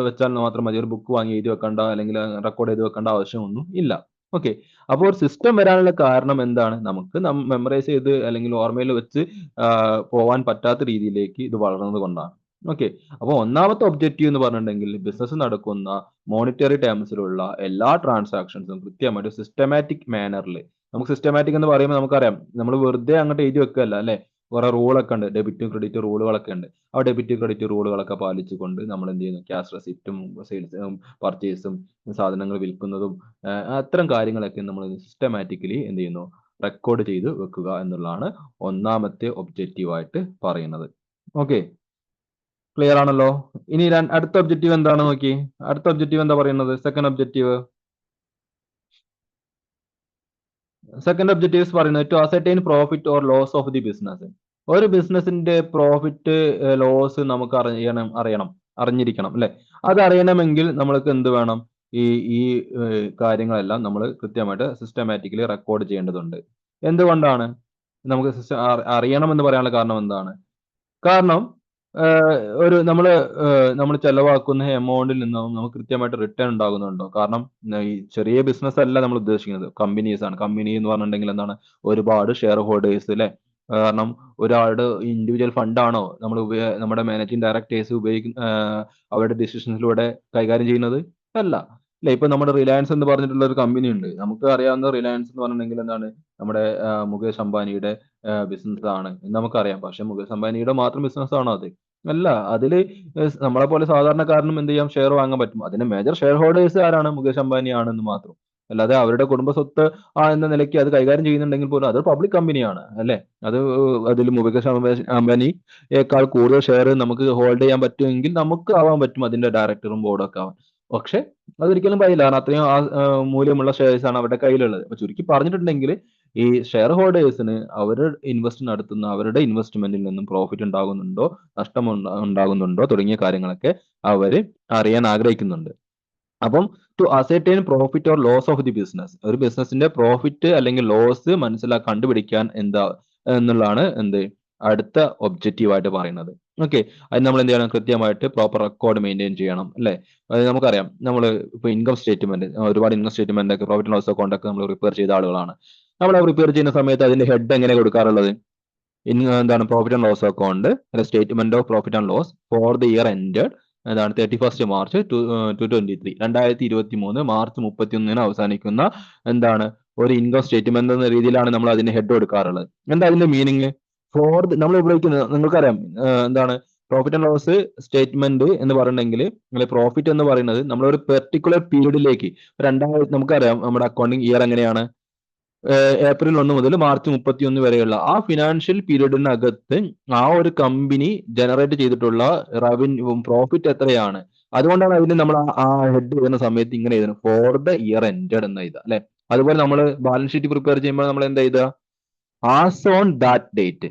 വെച്ചാൽ മാത്രം മതി. ഒരു ബുക്ക് വാങ്ങി എഴുതി വെക്കേണ്ട അല്ലെങ്കിൽ റെക്കോർഡ് ചെയ്ത് വെക്കേണ്ട ആവശ്യമൊന്നും ഇല്ല. ഓക്കെ. അപ്പോൾ ഒരു സിസ്റ്റം വരാനുള്ള കാരണം എന്താണ്? നമുക്ക് മെമ്മറൈസ് ചെയ്ത് അല്ലെങ്കിൽ ഓർമ്മയിൽ വെച്ച് പോവാൻ പറ്റാത്ത രീതിയിലേക്ക് ഇത് വളർന്നത് കൊണ്ടാണ്. ഓക്കെ. അപ്പോൾ ഒന്നാമത്തെ ഒബ്ജക്റ്റീവ് എന്ന് പറഞ്ഞിട്ടുണ്ടെങ്കിൽ ബിസിനസ് നടക്കുന്ന മോണിറ്ററി ടേംസിലുള്ള എല്ലാ ട്രാൻസാക്ഷൻസും കൃത്യമായിട്ട് സിസ്റ്റമാറ്റിക് മാനറിൽ, നമുക്ക് സിസ്റ്റമാറ്റിക് എന്ന് പറയുമ്പോൾ നമുക്കറിയാം, നമ്മൾ വെറുതെ അങ്ങോട്ട് എഴുതി വെക്കുകയല്ല അല്ലെ? കുറെ റൂളൊക്കെ ഉണ്ട്, ഡെബിറ്റ് ക്രെഡിറ്റ് റൂളുകളൊക്കെ ഉണ്ട്. ആ ഡെബിറ്റ് ക്രെഡിറ്റ് റൂളുകളൊക്കെ പാലിച്ചുകൊണ്ട് നമ്മൾ എന്ത് ചെയ്യുന്നു? ക്യാഷ് റെസിപ്റ്റും സെയിൽസും പർച്ചേസും സാധനങ്ങൾ വിൽക്കുന്നതും അത്തരം കാര്യങ്ങളൊക്കെ നമ്മൾ സിസ്റ്റമാറ്റിക്കലി എന്ത് ചെയ്യുന്നു? റെക്കോർഡ് ചെയ്ത് വെക്കുക എന്നുള്ളതാണ് ഒന്നാമത്തെ ഒബ്ജക്റ്റീവ് ആയിട്ട് പറയുന്നത്. ഓക്കെ. ക്ലിയർ ആണല്ലോ. ഇനി അടുത്ത ഒബ്ജക്റ്റീവ് എന്താണ് നോക്കി. അടുത്ത ഒബ്ജക്റ്റീവ് എന്താ പറയുന്നത്? സെക്കൻഡ് ഒബ്ജക്റ്റീവ് പറയുന്നത് to ascertain profit or loss of the business. ഒരു ബിസിനസിന്റെ പ്രോഫിറ്റ് ലോസ് നമുക്ക് അറിഞ്ഞിരിക്കണം അല്ലെ. അത് അറിയണമെങ്കിൽ നമ്മൾക്ക് എന്ത് വേണം? ഈ ഈ കാര്യങ്ങളെല്ലാം നമ്മൾ കൃത്യമായിട്ട് സിസ്റ്റമാറ്റിക്കലി റെക്കോർഡ് ചെയ്യേണ്ടതുണ്ട്. എന്തുകൊണ്ടാണ് നമുക്ക് അറിയണം എന്ന് പറയാനുള്ള കാരണം എന്താണ്? കാരണം ഒരു നമ്മൾ ചെലവാക്കുന്ന എമൗണ്ടിൽ നിന്നും നമുക്ക് കൃത്യമായിട്ട് റിട്ടേൺ ഉണ്ടാകുന്നുണ്ടോ? കാരണം ഈ ചെറിയ ബിസിനസ് അല്ല നമ്മൾ ഉദ്ദേശിക്കുന്നത്, കമ്പനീസ് ആണ്. കമ്പനി എന്ന് പറഞ്ഞിട്ടുണ്ടെങ്കിൽ എന്താണ്? ഒരുപാട് ഷെയർ ഹോൾഡേഴ്സ് അല്ലെ. കാരണം ഒരാളുടെ ഇൻഡിവിജ്വൽ ഫണ്ടാണോ നമ്മുടെ മാനേജിംഗ് ഡയറക്ടേഴ്സ് അവരുടെ ഡിസിഷൻസിലൂടെ കൈകാര്യം ചെയ്യുന്നത്? അല്ല. അല്ലെ. ഇപ്പൊ നമ്മുടെ റിലയൻസ് എന്ന് പറഞ്ഞിട്ടുള്ള ഒരു കമ്പനി ഉണ്ട്. നമുക്ക് അറിയാവുന്ന റിലയൻസ് എന്ന് പറഞ്ഞിട്ടുണ്ടെങ്കിൽ എന്താണ്? നമ്മുടെ മുകേഷ് അംബാനിയുടെ ബിസിനസ് ആണ് എന്ന് നമുക്കറിയാം. പക്ഷെ മുകേഷ് അംബാനിയുടെ മാത്രം ബിസിനസ് ആണോ അത്? അല്ല. അതില് നമ്മളെ പോലെ സാധാരണക്കാരനും എന്ത് ചെയ്യാം? ഷെയർ വാങ്ങാൻ പറ്റും. അതിന് മേജർ ഷെയർ ഹോൾഡേഴ്സ് ആരാണ്? മുകേഷ് അംബാനി ആണെന്ന് മാത്രം. അല്ലാതെ അവരുടെ കുടുംബ സ്വത്ത് എന്ന നിലയ്ക്ക് അത് കൈകാര്യം ചെയ്യുന്നുണ്ടെങ്കിൽ പോലും അത് പബ്ലിക് കമ്പനിയാണ് അല്ലെ. അത് അതിൽ മുകേഷ് അംബാനിയേക്കാൾ കൂടുതൽ ഷെയർ നമുക്ക് ഹോൾഡ് ചെയ്യാൻ പറ്റുമെങ്കിൽ നമുക്ക് ആവാൻ പറ്റും അതിന്റെ ഡയറക്ടറും ബോർഡും ഒക്കെ ആവാൻ. പക്ഷെ അതൊരിക്കലും കഴിയില്ല. കാരണം അത്രയും മൂല്യമുള്ള ഷെയർസ് ആണ് അവരുടെ കയ്യിലുള്ളത്. അപ്പൊ ചുരുക്കി പറഞ്ഞിട്ടുണ്ടെങ്കിൽ ഈ ഷെയർ ഹോൾഡേഴ്സിന് അവർ ഇൻവെസ്റ്റ് നടത്തുന്ന അവരുടെ ഇൻവെസ്റ്റ്മെന്റിൽ നിന്നും പ്രോഫിറ്റ് ഉണ്ടാകുന്നുണ്ടോ, നഷ്ടം ഉണ്ടാകുന്നുണ്ടോ തുടങ്ങിയ കാര്യങ്ങളൊക്കെ അവര് അറിയാൻ ആഗ്രഹിക്കുന്നുണ്ട്. അപ്പം to ascertain profit or loss of the business, ഒരു ബിസിനസിന്റെ പ്രോഫിറ്റ് അല്ലെങ്കിൽ ലോസ് കണ്ടുപിടിക്കാൻ എന്താ എന്നുള്ളതാണ് അടുത്ത ഒബ്ജക്റ്റീവ് ആയിട്ട് പറയുന്നത്. ഓക്കെ. അത് നമ്മൾ എന്ത് ചെയ്യണം? കൃത്യമായിട്ട് പ്രോപ്പർ റെക്കോർഡ് മെയിൻറ്റെയിൻ ചെയ്യണം അല്ലെ. നമുക്കറിയാം, നമ്മൾ ഇപ്പൊ ഇൻകം സ്റ്റേറ്റ്മെന്റ്, ഒരുപാട് ഇൻകം സ്റ്റേറ്റ്മെന്റ് ഒക്കെ പ്രോഫിറ്റ് ലോസ് അക്കൗണ്ട് ഒക്കെ നമ്മൾ പ്രിപ്പയർ ചെയ്ത ആളുകളാണ്. നമ്മൾ പ്രിപ്പയർ ചെയ്യുന്ന സമയത്ത് അതിന്റെ ഹെഡ് എങ്ങനെ കൊടുക്കാറുള്ളത്? എന്താണ്? Profit and loss account, statement of profit and loss for the year ended എന്താണ് 31 മാർച്ച് 2023 മാർച്ച് 31 അവസാനിക്കുന്ന എന്താണ് ഒരു ഇൻകം സ്റ്റേറ്റ്മെന്റ് എന്ന രീതിയിലാണ് നമ്മൾ അതിന്റെ ഹെഡ് കൊടുക്കാറുള്ളത്. എന്താ അതിന്റെ മീനിങ്? നമ്മൾ ഉപയോഗിക്കുന്നത് നിങ്ങൾക്കറിയാം. എന്താണ് പ്രോഫിറ്റ് ആൻഡ് ലോസ് സ്റ്റേറ്റ്മെന്റ് എന്ന് പറഞ്ഞിട്ടുണ്ടെങ്കിൽ, പ്രോഫിറ്റ് എന്ന് പറയുന്നത് നമ്മൾ ഒരു പെർട്ടിക്കുലർ പീരീഡിലേക്ക് നമുക്കറിയാം നമ്മുടെ അക്കൗണ്ടിങ് ഇയർ എങ്ങനെയാണ്? ഏപ്രിൽ 1 മുതൽ മാർച്ച് 31 വരെയുള്ള ആ ഫിനാൻഷ്യൽ പീരീഡിനകത്ത് ആ ഒരു കമ്പനി ജനറേറ്റ് ചെയ്തിട്ടുള്ള പ്രോഫിറ്റ് എത്രയാണ്? അതുകൊണ്ടാണ് അതിന് നമ്മൾ ആ ഹെഡ് എഴുതുന്ന സമയത്ത് ഇങ്ങനെ എഴുതുന്നത്, ഫോർ ദ ഇയർ എൻഡഡ് എന്ന് എഴുതുക അല്ലെ. അതുപോലെ നമ്മൾ ബാലൻസ് ഷീറ്റ് പ്രിപ്പയർ ചെയ്യുമ്പോൾ നമ്മൾ എന്താ എഴുതുക? As on that date.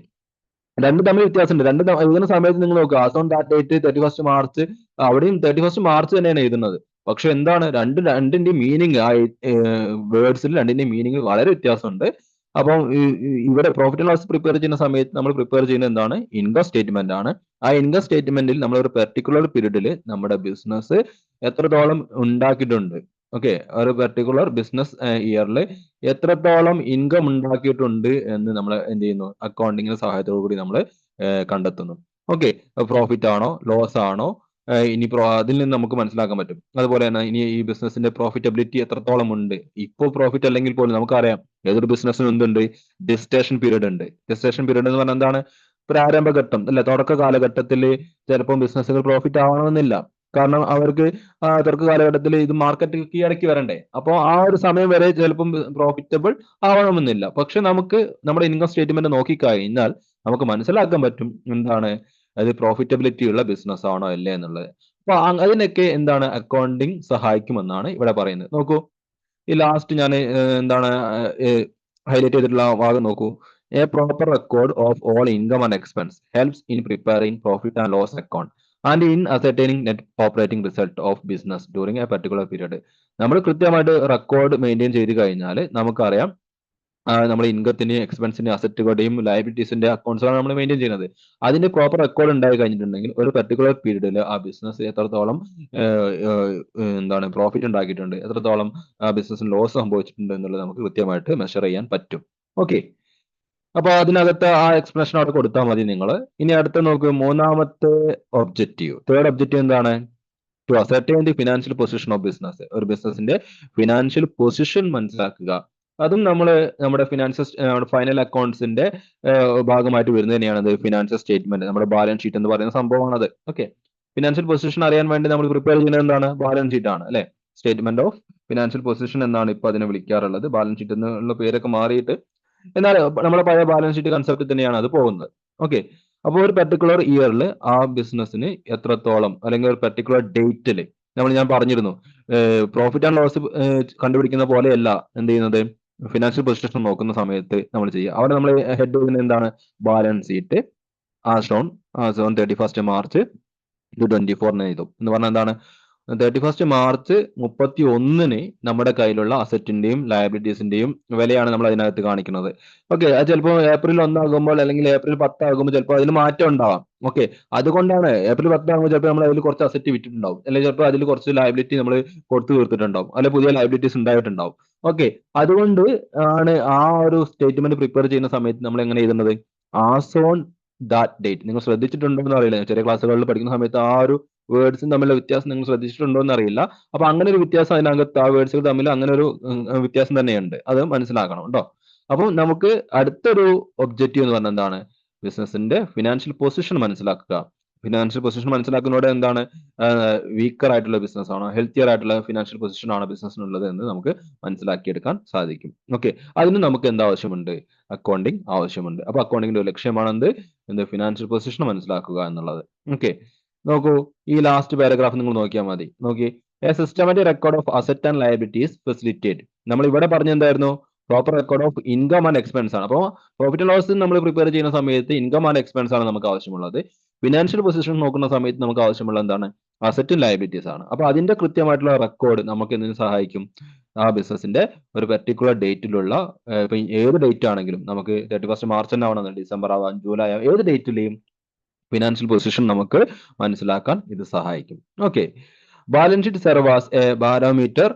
രണ്ടും തമ്മിൽ വ്യത്യാസമുണ്ട്. എഴുതുന്ന സമയത്ത് നിങ്ങൾ നോക്കുക, as on that date 31 March, അവിടെയും 31 മാർച്ച് തന്നെയാണ് എഴുതുന്നത്. പക്ഷെ എന്താണ് രണ്ടിന്റെ മീനിങ്, ആ വേർഡ്സിൽ രണ്ടിന്റെ മീനിങ് വളരെ വ്യത്യാസമുണ്ട്. അപ്പം ഇവിടെ പ്രോഫിറ്റ് ആൻഡ് ലോസ് പ്രിപ്പയർ ചെയ്യുന്ന സമയത്ത് നമ്മൾ പ്രിപ്പയർ ചെയ്യുന്നത് എന്താണ്? ഇൻകം സ്റ്റേറ്റ്മെന്റ് ആണ്. ആ ഇൻകം സ്റ്റേറ്റ്മെന്റിൽ നമ്മൾ ഒരു പെർട്ടിക്കുലർ പീരീഡിൽ നമ്മുടെ ബിസിനസ് എത്രത്തോളം ഉണ്ടാക്കിയിട്ടുണ്ട്, ഓക്കെ, ഒരു പെർട്ടിക്കുലർ ബിസിനസ് ഇയറിൽ എത്രത്തോളം ഇൻകം ഉണ്ടാക്കിയിട്ടുണ്ട് എന്ന് നമ്മൾ എന്ത് ചെയ്യുന്നു? അക്കൗണ്ടിങ്ങിന്റെ സഹായത്തോടു കൂടി നമ്മൾ കണ്ടെത്തുന്നു. ഓക്കെ. പ്രോഫിറ്റ് ആണോ ലോസ് ആണോ ഇനി അതിൽ നിന്ന് നമുക്ക് മനസ്സിലാക്കാൻ പറ്റും. അതുപോലെ തന്നെ ഇനി ഈ ബിസിനസിന്റെ പ്രോഫിറ്റബിലിറ്റി എത്രത്തോളം ഉണ്ട്. ഇപ്പോൾ പ്രോഫിറ്റ് അല്ലെങ്കിൽ പോലും നമുക്കറിയാം ഏതൊരു ബിസിനസ്സിനും എന്തുണ്ട്? ജെസ്റ്റേഷൻ പീരീഡ് ഉണ്ട്. ജെസ്റ്റേഷൻ പീരീഡ് എന്ന് പറഞ്ഞാൽ എന്താണ്? പ്രാരംഭഘട്ടം അല്ലെ. തുടക്ക കാലഘട്ടത്തിൽ ചിലപ്പോൾ ബിസിനസ്സുകൾ പ്രോഫിറ്റ് ആവണമെന്നില്ല. കാരണം അവർക്ക് തുടക്ക കാലഘട്ടത്തിൽ ഇത് മാർക്കറ്റ് കീഴടക്കി വരണ്ടേ. അപ്പോൾ ആ ഒരു സമയം വരെ ചിലപ്പം പ്രോഫിറ്റബിൾ ആവണമെന്നില്ല. പക്ഷെ നമുക്ക് നമ്മുടെ ഇൻകം സ്റ്റേറ്റ്മെന്റ് നോക്കിക്കഴിഞ്ഞാൽ നമുക്ക് മനസ്സിലാക്കാൻ പറ്റും എന്താണ് അത് പ്രോഫിറ്റബിലിറ്റി ഉള്ള ബിസിനസ് ആണോ അല്ലേ എന്നുള്ളത്. അപ്പൊ അതിനൊക്കെ എന്താണ് അക്കൗണ്ടിങ് സഹായിക്കുമെന്നാണ് ഇവിടെ പറയുന്നത്. നോക്കൂ, ഈ ലാസ്റ്റ് ഞാൻ എന്താണ് ഹൈലൈറ്റ് ചെയ്തിട്ടുള്ള ഭാഗം നോക്കൂ. A proper record of all income and expense helps in preparing profit and loss account and in ascertaining net operating result of business during a particular period. നമ്മൾ കൃത്യമായിട്ട് റെക്കോർഡ് മെയിൻറ്റെയിൻ ചെയ്ത് കഴിഞ്ഞാൽ നമുക്കറിയാം നമ്മുടെ ഇൻകത്തിന്റെയും എക്സ്പെൻസിന്റെയും അസറ്റുകളുടെയും ലയബിലിറ്റീസിന്റെ അക്കൗണ്ട്സാണ് നമ്മൾ മെയിൻറ്റെയിൻ ചെയ്യുന്നത്. അതിന്റെ പ്രോപ്പർ റെക്കോർഡ് ഉണ്ടായി കഴിഞ്ഞിട്ടുണ്ടെങ്കിൽ ഒരു പർട്ടിക്കുലർ പീരീഡിൽ ആ ബിസിനസ് എത്രത്തോളം എന്താണ് പ്രോഫിറ്റ് ഉണ്ടാക്കിയിട്ടുണ്ട്, എത്രത്തോളം ആ ബിസിനസ്സിന് ലോസ് സംഭവിച്ചിട്ടുണ്ട് എന്നുള്ളത് നമുക്ക് കൃത്യമായിട്ട് മെഷർ ചെയ്യാൻ പറ്റും. ഓക്കെ. അപ്പൊ അതിനകത്ത് ആ എക്സ്പ്ലനേഷൻ അവിടെ കൊടുത്താൽ മതി നിങ്ങൾ. ഇനി അടുത്ത നോക്കൂ, മൂന്നാമത്തെ ഒബ്ജക്റ്റീവ്, തേർഡ് ഒബ്ജക്റ്റീവ് എന്താണ്? To ascertain the financial position of business. ഒരു ബിസിനസിന്റെ ഫിനാൻഷ്യൽ പൊസിഷൻ മനസ്സിലാക്കുക. അതും നമ്മുടെ ഫൈനൽ അക്കൗണ്ട്സിന്റെ ഭാഗമായിട്ട് വരുന്നത് തന്നെയാണ് ഫിനാൻഷ്യൽ സ്റ്റേറ്റ്മെന്റ്, നമ്മുടെ ബാലൻസ് ഷീറ്റ് എന്ന് പറയുന്ന സംഭവമാണത്. ഓക്കെ. ഫിനാൻഷ്യൽ പൊസിഷൻ അറിയാൻ വേണ്ടി നമ്മൾ പ്രിപ്പയർ ചെയ്യുന്നത് എന്താണ്? ബാലൻസ് ഷീറ്റ് ആണ് അല്ലെ. സ്റ്റേറ്റ്മെന്റ് ഓഫ് ഫിനാൻഷ്യൽ പൊസിഷൻ എന്നാണ് ഇപ്പൊ അതിനെ വിളിക്കാറുള്ളത്. ബാലൻസ് ഷീറ്റ് എന്നുള്ള പേരൊക്കെ മാറിയിട്ട്, എന്നാൽ നമ്മുടെ പഴയ ബാലൻസ് ഷീറ്റ് കൺസെപ്റ്റ് തന്നെയാണ് അത് പോകുന്നത്. ഓക്കെ. അപ്പോൾ ഒരു പെർട്ടിക്കുലർ ഇയറിൽ ആ ബിസിനസ്സിന് എത്രത്തോളം അല്ലെങ്കിൽ ഒരു പെർട്ടിക്കുലർ ഡേറ്റിൽ ഞാൻ പറഞ്ഞിരുന്നു പ്രോഫിറ്റ് ആൻഡ് ലോസ് കണ്ടുപിടിക്കുന്ന പോലെയല്ല എന്ത് ചെയ്യുന്നത് ഫിനാൻഷ്യൽ പൊസിഷൻ നോക്കുന്ന സമയത്ത് നമ്മൾ ചെയ്യുക. അവിടെ നമ്മൾ ഹെഡ് ചെയ്യുന്നത് എന്താണ്? Balance sheet as on 31 March 2024 എഴുതും. എന്ന് പറഞ്ഞാൽ എന്താണ്? 31 മാർച്ച് 31 നമ്മുടെ കയ്യിലുള്ള അസറ്റിന്റെയും ലയബിലിറ്റീസിന്റെയും വിലയാണ് നമ്മൾ അതിനകത്ത് കാണിക്കുന്നത്. ഓക്കെ, അത് ചിലപ്പോൾ ഏപ്രിൽ 1 ആകുമ്പോൾ അല്ലെങ്കിൽ ഏപ്രിൽ 10 ആകുമ്പോൾ ചിലപ്പോൾ അതിൽ മാറ്റം ഉണ്ടാവാം. ഓക്കെ, അതുകൊണ്ടാണ് ഏപ്രിൽ 10 ആകുമ്പോൾ ചിലപ്പോൾ നമ്മൾ അതിൽ കുറച്ച് അസറ്റ് വിറ്റിട്ടുണ്ടാവും, അല്ലെങ്കിൽ ചിലപ്പോൾ അതിൽ കുറച്ച് ലയബിലിറ്റി നമ്മൾ കൊടുത്തു തീർത്തിട്ടുണ്ടാവും, അല്ലെങ്കിൽ പുതിയ ലയബിലിറ്റീസ് ഉണ്ടായിട്ടുണ്ടാവും. ഓക്കെ, അതുകൊണ്ട് ആണ് ആ ഒരു സ്റ്റേറ്റ്മെന്റ് പ്രിപ്പയർ ചെയ്യുന്ന സമയത്ത് നമ്മൾ എങ്ങനെ എഴുതുന്നത്? As on that date. നിങ്ങൾ ശ്രദ്ധിച്ചിട്ടുണ്ടോ എന്ന് അറിയില്ല, ചെറിയ ക്ലാസ്സുകളിൽ പഠിക്കുന്ന സമയത്ത് ആ ഒരു വേർഡ്സും തമ്മിലുള്ള വ്യത്യാസം നിങ്ങൾ ശ്രദ്ധിച്ചിട്ടുണ്ടോ എന്ന് അറിയില്ല. അപ്പൊ അങ്ങനെ ഒരു വ്യത്യാസം അതിനകത്ത്, ആ വേർഡ്സുകൾ തമ്മിൽ അങ്ങനെ ഒരു വ്യത്യാസം തന്നെയുണ്ട്, അത് മനസ്സിലാക്കണം കേട്ടോ. അപ്പം നമുക്ക് അടുത്തൊരു ഒബ്ജക്റ്റീവ് എന്ന് പറഞ്ഞാൽ എന്താണ്? ബിസിനസിന്റെ ഫിനാൻഷ്യൽ പൊസിഷൻ മനസ്സിലാക്കുക. ഫിനാൻഷ്യൽ പൊസിഷൻ മനസ്സിലാക്കുന്നതോടെ എന്താണ്? വീക്കർ ആയിട്ടുള്ള ബിസിനസ് ആണോ, ഹെൽത്തിയർ ആയിട്ടുള്ള ഫിനാൻഷ്യൽ പൊസിഷൻ ആണോ ബിസിനസ്സിനുള്ളത് എന്ന് നമുക്ക് മനസ്സിലാക്കിയെടുക്കാൻ സാധിക്കും. ഓക്കെ, അതിന് നമുക്ക് എന്താ ആവശ്യമുണ്ട്? അക്കൗണ്ടിങ് ആവശ്യമുണ്ട്. അപ്പൊ അക്കൗണ്ടിങ്ങിന്റെ ഒരു ലക്ഷ്യമാണ് എന്ത് ഫിനാൻഷ്യൽ പൊസിഷൻ മനസ്സിലാക്കുക എന്നുള്ളത്. ഓക്കെ, നോക്കൂ, ഈ ലാസ്റ്റ് പാരഗ്രാഫ് നിങ്ങൾ നോക്കിയാൽ മതി. നോക്കി, A systematic record of asset and liabilities facilitate. നമ്മൾ ഇവിടെ പറഞ്ഞ എന്തായിരുന്നു? Proper record of income and expense ആണ്. അപ്പോൾ പ്രോഫിറ്റ് ആൻഡ് ലോസ് നമ്മൾ പ്രിപ്പയർ ചെയ്യുന്ന സമയത്ത് ഇൻകം ആൻഡ് എക്സ്പെൻസ് ആണ് നമുക്ക് ആവശ്യമുള്ളത്. ഫിനാൻഷ്യൽ പൊസിഷൻ നോക്കുന്ന സമയത്ത് നമുക്ക് ആവശ്യമുള്ള എന്താണ്? അസറ്റും ലയബിലിറ്റീസ് ആണ്. അപ്പൊ അതിന്റെ കൃത്യമായിട്ടുള്ള റെക്കോർഡ് നമുക്ക് എന്തിനു സഹായിക്കും? ആ ബിസിനസിന്റെ ഒരു പെർട്ടിക്കുലർ ഡേറ്റിലുള്ള, ഇപ്പൊ ഏത് ഡേറ്റ് ആണെങ്കിലും, നമുക്ക് 31 മാർച്ച് തന്നെ ആവണം, ഡിസംബർ ആവാം, ജൂലൈ ആവാം, ഏത് ഡേറ്റിലെയും ഫിനാൻഷ്യൽ പൊസിഷൻ നമുക്ക് മനസ്സിലാക്കാൻ ഇത് സഹായിക്കും. Okay, balance sheet serve as a barometer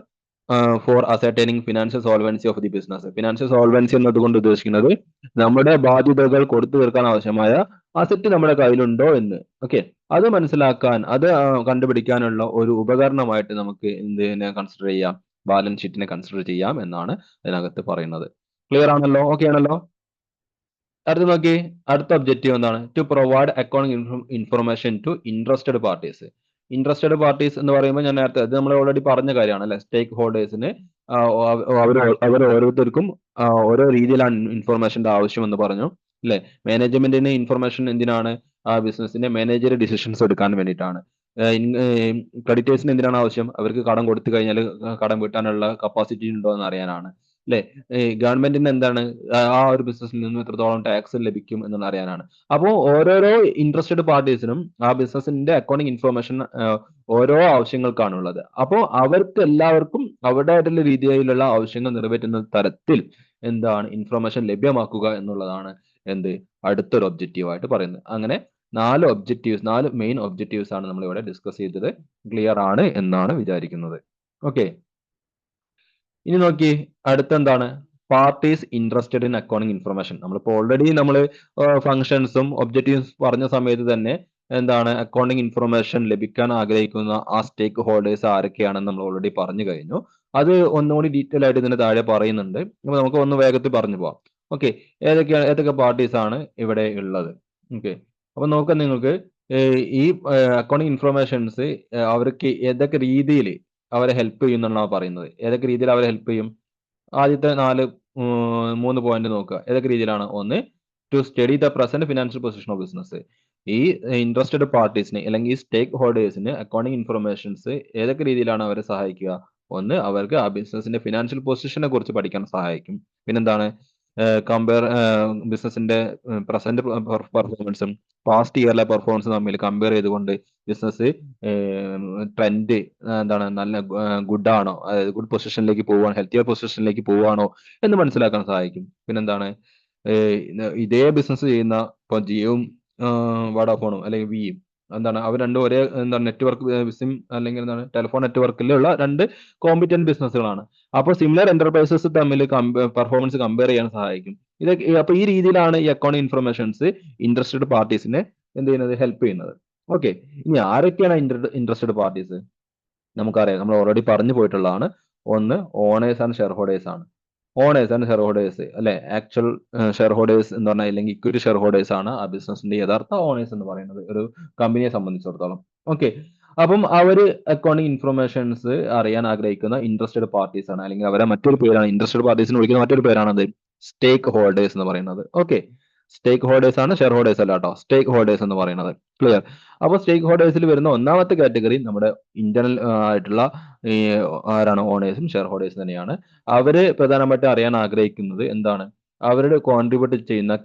for ascertaining financial solvency of the business. Financial solvency എന്നതുകൊണ്ട് ഉദ്ദേശിക്കുന്നത് നമ്മുടെ ബാധ്യതകൾ കൊടുത്തു തീർക്കാൻ ആവശ്യമായ അസറ്റ് നമ്മുടെ കയ്യിലുണ്ടോ എന്ന്. ഓക്കെ, അത് മനസ്സിലാക്കാൻ, അത് കണ്ടുപിടിക്കാനുള്ള ഒരു ഉപകരണമായിട്ട് നമുക്ക് എന്തിനെ കൺസിഡർ ചെയ്യാം? ബാലൻസ് ഷീറ്റിനെ കൺസിഡർ ചെയ്യാം എന്നാണ് അതിനകത്ത് പറയുന്നത്. ക്ലിയർ ആണല്ലോ? ഓക്കെ ആണല്ലോ? അടുത്ത നോക്കി, അടുത്ത ഒബ്ജക്റ്റീവ് എന്താണ്? To provide accounting information to interested parties. Interested parties എന്ന് പറയുമ്പോൾ ഞാൻ നേരത്തെ, അത് നമ്മൾ ഓൾറെഡി പറഞ്ഞ കാര്യമാണ് അല്ലെ. സ്റ്റേക്ക് ഹോൾഡേഴ്സിന് അവർ ഓരോരുത്തർക്കും ഓരോ രീതിയിലാണ് ഇൻഫർമേഷന്റെ ആവശ്യം എന്ന് പറഞ്ഞു അല്ലെ. മാനേജ്മെന്റിന് ഇൻഫർമേഷൻ എന്തിനാണ്? ആ ബിസിനസിന്റെ മാനേജർ ഡിസിഷൻസ് എടുക്കാൻ വേണ്ടിയിട്ടാണ്. ക്രെഡിറ്റേഴ്സിന് എന്തിനാണ് ആവശ്യം? അവർക്ക് കടം കൊടുത്തു കഴിഞ്ഞാൽ കടം വീട്ടാനുള്ള കപ്പാസിറ്റി ഉണ്ടോ എന്ന് അറിയാനാണ് അല്ലെ. ഗവൺമെന്റിന് എന്താണ്? ആ ഒരു ബിസിനസ്സിൽ നിന്നും എത്രത്തോളം ടാക്സ് ലഭിക്കും എന്ന് അറിയാനാണ്. അപ്പോൾ ഓരോരോ ഇൻട്രസ്റ്റഡ് പാർട്ടീസിനും ആ ബിസിനസിന്റെ അക്കൗണ്ടിങ് ഇൻഫർമേഷൻ ഓരോ ആവശ്യങ്ങൾക്കാണുള്ളത്. അപ്പോൾ അവർക്ക് എല്ലാവർക്കും അവരുടേതായിട്ടുള്ള രീതിയിലുള്ള ആവശ്യങ്ങൾ നിറവേറ്റുന്ന തരത്തിൽ എന്താണ് ഇൻഫർമേഷൻ ലഭ്യമാക്കുക എന്നുള്ളതാണ് അടുത്തൊരു ഒബ്ജക്റ്റീവ് ആയിട്ട് പറയുന്നത്. അങ്ങനെ 4 മെയിൻ ഒബ്ജക്റ്റീവ്സ് ആണ് നമ്മൾ ഇവിടെ ഡിസ്കസ് ചെയ്തത്. ക്ലിയർ ആണ് എന്നാണ് വിചാരിക്കുന്നത്. ഓക്കെ, ഇനി നോക്കി, അടുത്തെന്താണ്? Parties interested in accounting information. നമ്മളിപ്പോൾ ഓൾറെഡി നമ്മൾ ഫങ്ഷൻസും ഒബ്ജക്റ്റീവ്സ് പറഞ്ഞ സമയത്ത് തന്നെ എന്താണ് അക്കൗണ്ടിങ് ഇൻഫർമേഷൻ ലഭിക്കാൻ ആഗ്രഹിക്കുന്ന ആ സ്റ്റേക്ക് ഹോൾഡേഴ്സ് ആരൊക്കെയാണെന്ന് നമ്മൾ ഓൾറെഡി പറഞ്ഞു കഴിഞ്ഞു. അത് ഒന്നുകൂടി ഡീറ്റെയിൽ ആയിട്ട് ഇതിന് താഴെ പറയുന്നുണ്ട്. അപ്പൊ നമുക്ക് ഒന്ന് വേഗത്തിൽ പറഞ്ഞു പോവാം. ഓക്കെ, ഏതൊക്കെ പാർട്ടീസ് ആണ് ഇവിടെ ഉള്ളത്? ഓക്കെ, അപ്പൊ നോക്കാം, നിങ്ങൾക്ക് ഈ അക്കൗണ്ടിങ് ഇൻഫർമേഷൻസ് അവർക്ക് ഏതൊക്കെ രീതിയിൽ അവരെ ഹെൽപ്പ് ചെയ്യുമെന്നാണ് പറയുന്നത്. ഏതൊക്കെ രീതിയിൽ അവരെ ഹെൽപ്പ് ചെയ്യും? ആദ്യത്തെ 3 പോയിന്റ് നോക്കുക. ഏതൊക്കെ രീതിയിലാണ്? ഒന്ന്, to study the present financial position of business. ഈ ഇൻട്രസ്റ്റഡ് പാർട്ടീസിന് അല്ലെങ്കിൽ സ്റ്റേക്ക് ഹോൾഡേഴ്സിന് അക്കൗണ്ടിങ് ഇൻഫർമേഷൻസ് ഏതൊക്കെ രീതിയിലാണ് അവരെ സഹായിക്കുക? ഒന്ന്, അവർക്ക് ആ ബിസിനസിന്റെ ഫിനാൻഷ്യൽ പൊസിഷനെ കുറിച്ച് പഠിക്കാൻ സഹായിക്കും. പിന്നെന്താണ്? കമ്പയർ ബിസിനസിന്റെ പ്രസന്റ് പെർഫോമൻസും പാസ്റ്റ് ഇയറിലെ പെർഫോമൻസും തമ്മിൽ കമ്പയർ ചെയ്തുകൊണ്ട് ബിസിനസ് ട്രെൻഡ് എന്താണ്, നല്ല ഗുഡ് ആണോ, അതായത് ഗുഡ് പൊസിഷനിലേക്ക് പോവാണോ, ഹെൽത്തിയർ പൊസിഷനിലേക്ക് പോവാണോ എന്ന് മനസ്സിലാക്കാൻ സഹായിക്കും. പിന്നെന്താണ്? ഇതേ ബിസിനസ് ചെയ്യുന്ന ഇപ്പൊ ജിയോയും വോഡാഫോണും അല്ലെങ്കിൽ വിയും എന്താണ്, അവർ രണ്ടും ഒരേ എന്താണ് നെറ്റ്വർക്ക് സിം അല്ലെങ്കിൽ എന്താണ് ടെലിഫോൺ നെറ്റ്വർക്കിലുള്ള 2 കോമ്പറ്റന്റ് ബിസിനസ്സുകളാണ്. അപ്പോൾ സിമിലർ എന്റർപ്രൈസസ് തമ്മിൽ പെർഫോമൻസ് കമ്പയർ ചെയ്യാൻ സഹായിക്കും. ഇതൊക്കെ അപ്പൊ ഈ രീതിയിലാണ് ഈ അക്കൗണ്ടിങ് ഇൻഫർമേഷൻസ് ഇൻട്രസ്റ്റഡ് പാർട്ടീസിനെ എന്ത് ചെയ്യുന്നത്? ഹെൽപ്പ് ചെയ്യുന്നത്. ഓക്കെ, ഇനി ആരൊക്കെയാണ് ഇൻട്രസ്റ്റഡ് പാർട്ടീസ്? നമുക്കറിയാം, നമ്മൾ ഓൾറെഡി പറഞ്ഞു പോയിട്ടുള്ളതാണ്. ഒന്ന്, ഓണേഴ്സ് ആൻഡ് ഷെയർ ഹോൾഡേഴ്സ് ആണ്. ഓണേഴ്സ് ആൻഡ് ഷെയർ ഹോൾഡേഴ്സ് അല്ലെ, ആക്ച്വൽ ഷെയർ ഹോൾഡേഴ്സ് എന്ന് പറഞ്ഞാൽ അല്ലെങ്കിൽ ഇക്വിറ്റി ഷെയർ ഹോൾഡേഴ്സ് ആണ് ആ ബിസിനസിന്റെ യഥാർത്ഥ ഓണേഴ്സ് എന്ന് പറയുന്നത് ഒരു കമ്പനിയെ സംബന്ധിച്ചിടത്തോളം. ഓക്കെ, അപ്പം അവര് അക്കൗണ്ടിങ് ഇൻഫർമേഷൻസ് അറിയാൻ ആഗ്രഹിക്കുന്ന ഇൻട്രസ്റ്റഡ് പാർട്ടീസ് ആണ്, അല്ലെങ്കിൽ അവരെ മറ്റൊരു പേരാണ്, ഇൻട്രസ്റ്റഡ് പാർട്ടീസിന് വിളിക്കുന്ന മറ്റൊരു പേരാണത് സ്റ്റേക്ക് ഹോൾഡേഴ്സ് എന്ന് പറയുന്നത്. ഓക്കെ, സ്റ്റേക്ക് ഹോൾഡേഴ്സ് ആണ്, ഷെയർ ഹോൾഡേഴ്സ് അല്ല കേട്ടോ. സ്റ്റേക്ക് ഹോൾഡേഴ്സ് എന്ന് പറയുന്നത്. ക്ലിയർ? അപ്പോൾ സ്റ്റേക്ക് ഹോൾഡേഴ്സിൽ വരുന്ന ഒന്നാമത്തെ കാറ്റഗറി നമ്മുടെ ഇന്റർണൽ ആയിട്ടുള്ള ഈ ആരാണ്? ഓണേഴ്സും ഷെയർ ഹോൾഡേഴ്സും തന്നെയാണ്. അവര് പ്രധാനമായിട്ട് അറിയാൻ ആഗ്രഹിക്കുന്നത് എന്താണ്? അവരുടെ കോൺട്രിബ്യൂട്ട് ചെയ്യുന്ന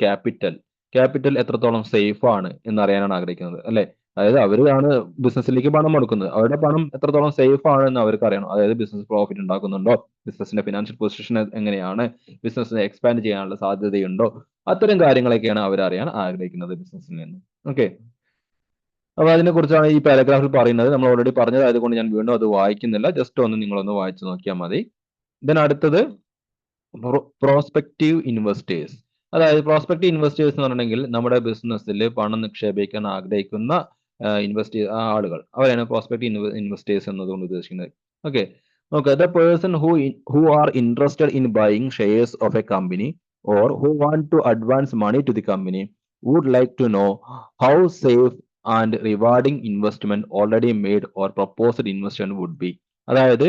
ക്യാപിറ്റൽ എത്രത്തോളം സേഫ് ആണ് എന്നറിയാനാണ് ആഗ്രഹിക്കുന്നത്, അല്ലെ? അതായത് അവരാണ് ബിസിനസ്സിലേക്ക് പണം മുടക്കുന്നത്. അവരുടെ പണം എത്രത്തോളം സേഫ് ആണ് എന്ന് അവർക്ക് അറിയണം. അതായത് ബിസിനസ് പ്രോഫിറ്റ് ഉണ്ടാക്കുന്നുണ്ടോ, ബിസിനസിന്റെ ഫിനാൻഷ്യൽ പൊസിഷൻ എങ്ങനെയാണ്, ബിസിനസ് എക്സ്പാൻഡ് ചെയ്യാനുള്ള സാധ്യതയുണ്ടോ, അത്തരം കാര്യങ്ങളൊക്കെയാണ് അവർ അറിയാൻ ആഗ്രഹിക്കുന്നത് ബിസിനസ്സിൽ നിന്ന്. ഓക്കെ, അപ്പൊ അതിനെ കുറിച്ചാണ് ഈ പാരഗ്രാഫിൽ പറയുന്നത്. നമ്മൾ ഓൾറെഡി പറഞ്ഞതായതുകൊണ്ട് ഞാൻ വീണ്ടും അത് വായിക്കുന്നില്ല. ജസ്റ്റ് ഒന്ന് നിങ്ങളൊന്ന് വായിച്ചു നോക്കിയാൽ മതി. ദെൻ അടുത്തത് പ്രോസ്പെക്റ്റീവ് ഇൻവെസ്റ്റേഴ്സ്. അതായത് പ്രോസ്പെക്റ്റീവ് ഇൻവെസ്റ്റേഴ്സ് എന്ന് പറഞ്ഞിട്ടുണ്ടെങ്കിൽ നമ്മുടെ ബിസിനസ്സിൽ പണം നിക്ഷേപിക്കാൻ ആഗ്രഹിക്കുന്ന ആളുകൾ, അവരാണ് പ്രോസ്പെക്റ്റീവ് ഇൻവെസ്റ്റേഴ്സ് എന്നതുകൊണ്ട് ഉദ്ദേശിക്കുന്നത്. ഓക്കെ, നോക്കുക, the person who are interested in buying shares of A company or who want to advance money to the company would like to know how safe and rewarding investment already made or proposed investment would be. അതായത്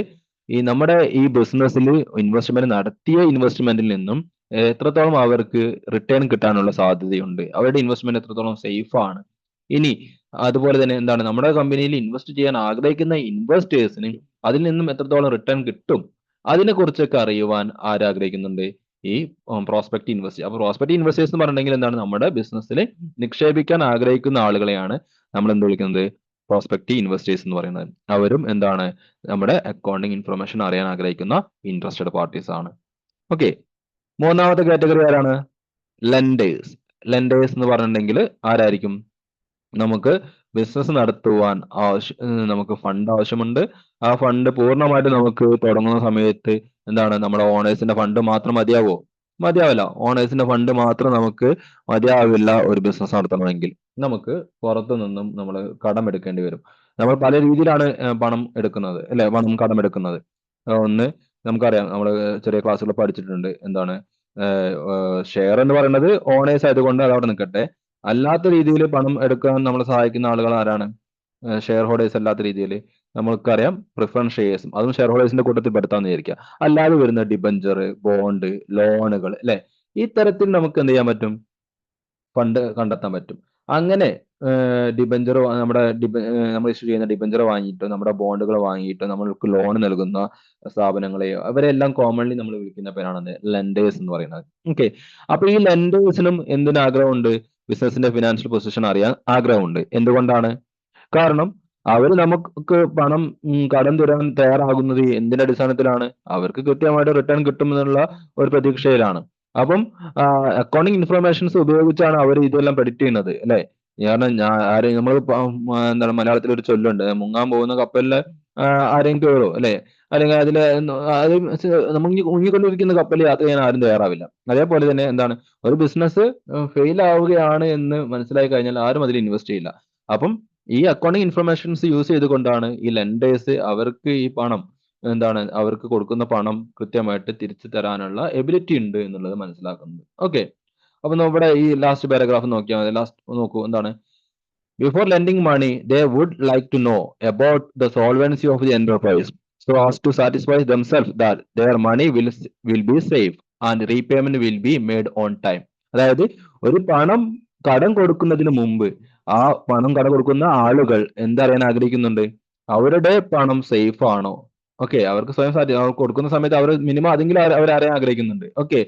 ഈ നമ്മുടെ ഈ ബിസിനസ്സിൽ investment നടത്തിയ ഇൻവെസ്റ്റ്മെന്റിൽ നിന്നും എത്രത്തോളം അവർക്ക് return കിട്ടാനുള്ള സാധ്യതയുണ്ട്, അവരുടെ ഇൻവെസ്റ്റ്മെന്റ് എത്രത്തോളം സേഫ് ആണ്. ഇനി അതുപോലെ തന്നെ എന്താണ്, നമ്മുടെ കമ്പനിയിൽ ഇൻവെസ്റ്റ് ചെയ്യാൻ ആഗ്രഹിക്കുന്ന ഇൻവെസ്റ്റേഴ്സിന് അതിൽ നിന്നും എത്രത്തോളം റിട്ടേൺ കിട്ടും, അതിനെ കുറിച്ചൊക്കെ അറിയുവാൻ ആരാഗ്രഹിക്കുന്നുണ്ട്? ഈ പ്രോസ്പെക്റ്റീവ് ഇൻവെസ്റ്റേഴ്സ്. അപ്പൊ പ്രോസ്പെക്റ്റീവ് ഇൻവെസ്റ്റേഴ്സ് എന്ന് പറഞ്ഞിട്ടുണ്ടെങ്കിൽ എന്താണ്? നമ്മുടെ ബിസിനസ്സിൽ നിക്ഷേപിക്കാൻ ആഗ്രഹിക്കുന്ന ആളുകളെയാണ് നമ്മൾ എന്ത് വിളിക്കുന്നത്? പ്രോസ്പെക്റ്റീവ് ഇൻവെസ്റ്റേഴ്സ് എന്ന് പറയുന്നത്. അവരും എന്താണ്? നമ്മുടെ അക്കൗണ്ടിങ് ഇൻഫർമേഷൻ അറിയാൻ ആഗ്രഹിക്കുന്ന ഇൻട്രസ്റ്റഡ് പാർട്ടീസ് ആണ്. ഓക്കെ, മൂന്നാമത്തെ കാറ്റഗറി ആരാണ്? ലെൻഡേഴ്സ്. ലെൻഡേഴ്സ് എന്ന് പറഞ്ഞിട്ടുണ്ടെങ്കിൽ ആരായിരിക്കും? നമുക്ക് ബിസിനസ് നടത്തുവാൻ നമുക്ക് ഫണ്ട് ആവശ്യമുണ്ട്. ആ ഫണ്ട് പൂർണ്ണമായിട്ട് നമുക്ക് തുടങ്ങുന്ന സമയത്ത് എന്താണ്, നമ്മുടെ ഓണേഴ്സിന്റെ ഫണ്ട് മാത്രം മതിയാവോ? മതിയാവില്ല. ഓണേഴ്സിന്റെ ഫണ്ട് മാത്രം നമുക്ക് മതിയാവില്ല ഒരു ബിസിനസ് നടത്തണമെങ്കിൽ. നമുക്ക് പുറത്തു നിന്നും നമ്മൾ കടം എടുക്കേണ്ടി വരും. നമ്മൾ പല രീതിയിലാണ് പണം എടുക്കുന്നത്, അല്ലെ? പണം കടമെടുക്കുന്നത്. ഒന്ന് നമുക്കറിയാം, നമ്മൾ ചെറിയ ക്ലാസ്സുകൾ പഠിച്ചിട്ടുണ്ട്. എന്താണ് ഷെയർ എന്ന് പറയുന്നത്? ഓണേഴ്സ് ആയതുകൊണ്ട് അത് അവിടെ നിൽക്കട്ടെ. അല്ലാത്ത രീതിയിൽ പണം എടുക്കാൻ നമ്മളെ സഹായിക്കുന്ന ആളുകൾ ആരാണ്? Share holders. അല്ലാത്ത രീതിയിൽ നമുക്കറിയാം പ്രിഫറൻസ് ഷെയർസും, അതും ഷെയർ ഹോൾഡേഴ്സിന്റെ കൂട്ടത്തിൽ പെടുത്താന്ന് വിചാരിക്കുക. അല്ലാതെ വരുന്ന ഡിബഞ്ചർ, ബോണ്ട്, ലോണുകൾ, അല്ലെ? ഈ തരത്തിൽ നമുക്ക് എന്ത് ചെയ്യാൻ പറ്റും? ഫണ്ട് കണ്ടെത്താൻ പറ്റും. അങ്ങനെ ഡിബഞ്ചർ നമ്മൾ ഇഷ്യൂ ചെയ്യുന്ന ഡിബഞ്ചർ വാങ്ങിയിട്ടോ നമ്മുടെ ബോണ്ടുകൾ വാങ്ങിയിട്ടോ നമ്മൾക്ക് ലോൺ നൽകുന്ന സ്ഥാപനങ്ങളെയോ അവരെല്ലാം കോമൺലി നമ്മൾ വിളിക്കുന്ന പേരാണ് ലെൻഡേഴ്സ് എന്ന് പറയുന്നത്. ഓക്കെ, അപ്പൊ ഈ ലെൻഡേഴ്സിനും എന്തിന് ആഗ്രഹമുണ്ട്? ബിസിനസിന്റെ ഫിനാൻഷ്യൽ പൊസിഷൻ അറിയാൻ ആഗ്രഹമുണ്ട്. എന്തുകൊണ്ടാണ്? കാരണം അവർ നമുക്ക് പണം കടം തരാൻ തയ്യാറാകുന്നത് എന്തിന്റെ അടിസ്ഥാനത്തിലാണ്? അവർക്ക് കൃത്യമായിട്ട് റിട്ടേൺ കിട്ടുമെന്നുള്ള ഒരു പ്രതീക്ഷയിലാണ്. അപ്പം അക്കൗണ്ടിങ് ഇൻഫർമേഷൻസ് ഉപയോഗിച്ചാണ് അവർ ഇതെല്ലാം പ്രെഡിക്റ്റ് ചെയ്യുന്നത്, അല്ലെ? കാരണം നമ്മൾ എന്താണ് മലയാളത്തിൽ ഒരു ചൊല്ലുണ്ട്, മുങ്ങാൻ പോകുന്ന കപ്പലില് ആരെയും കയറും, അല്ലെ? അല്ലെങ്കിൽ അതില് അത് മുങ്ങിക്കൊണ്ടിരിക്കുന്ന കപ്പലിൽ യാത്ര ചെയ്യാൻ ആരും തയ്യാറാവില്ല. അതേപോലെ തന്നെ എന്താണ്, ഒരു ബിസിനസ് ഫെയിൽ ആവുകയാണ് എന്ന് മനസ്സിലായി കഴിഞ്ഞാൽ ആരും അതിൽ ഇൻവെസ്റ്റ് ചെയ്യില്ല. അപ്പം ഈ അക്കൗണ്ടിങ് ഇൻഫർമേഷൻസ് യൂസ് ചെയ്തുകൊണ്ടാണ് ഈ ലെൻഡേഴ്സ് അവർക്ക് ഈ പണം എന്താണ്, അവർക്ക് കൊടുക്കുന്ന പണം കൃത്യമായിട്ട് തിരിച്ചു തരാനുള്ള എബിലിറ്റി ഉണ്ട് എന്നുള്ളത് മനസ്സിലാക്കുന്നത്. ഓക്കെ, അപ്പൊ നമ്മുടെ ഈ ലാസ്റ്റ് പാരഗ്രാഫ് നോക്കിയാൽ മതി. ലാസ്റ്റ് നോക്കൂ, എന്താണ്? Before lending money they would like to know about the solvency of the enterprise so as to satisfy themselves that their money will be safe and repayment will be made on time. അതായത് ഒരു പണം കടം കൊടുക്കുന്നതിന് മുമ്പ് ആ പണം കടം കൊടുക്കുന്ന ആളുകൾ എന്തറിയാൻ ആഗ്രഹിക്കുന്നുണ്ട്? അവരുടെ പണം സേഫ് ആണോ? ഓക്കെ, അവർക്ക് സ്വയം അവർ കൊടുക്കുന്ന സമയത്ത് അവർ മിനിമം അതെങ്കിലും അവർ അറിയാൻ ആഗ്രഹിക്കുന്നുണ്ട്. ഓക്കെ,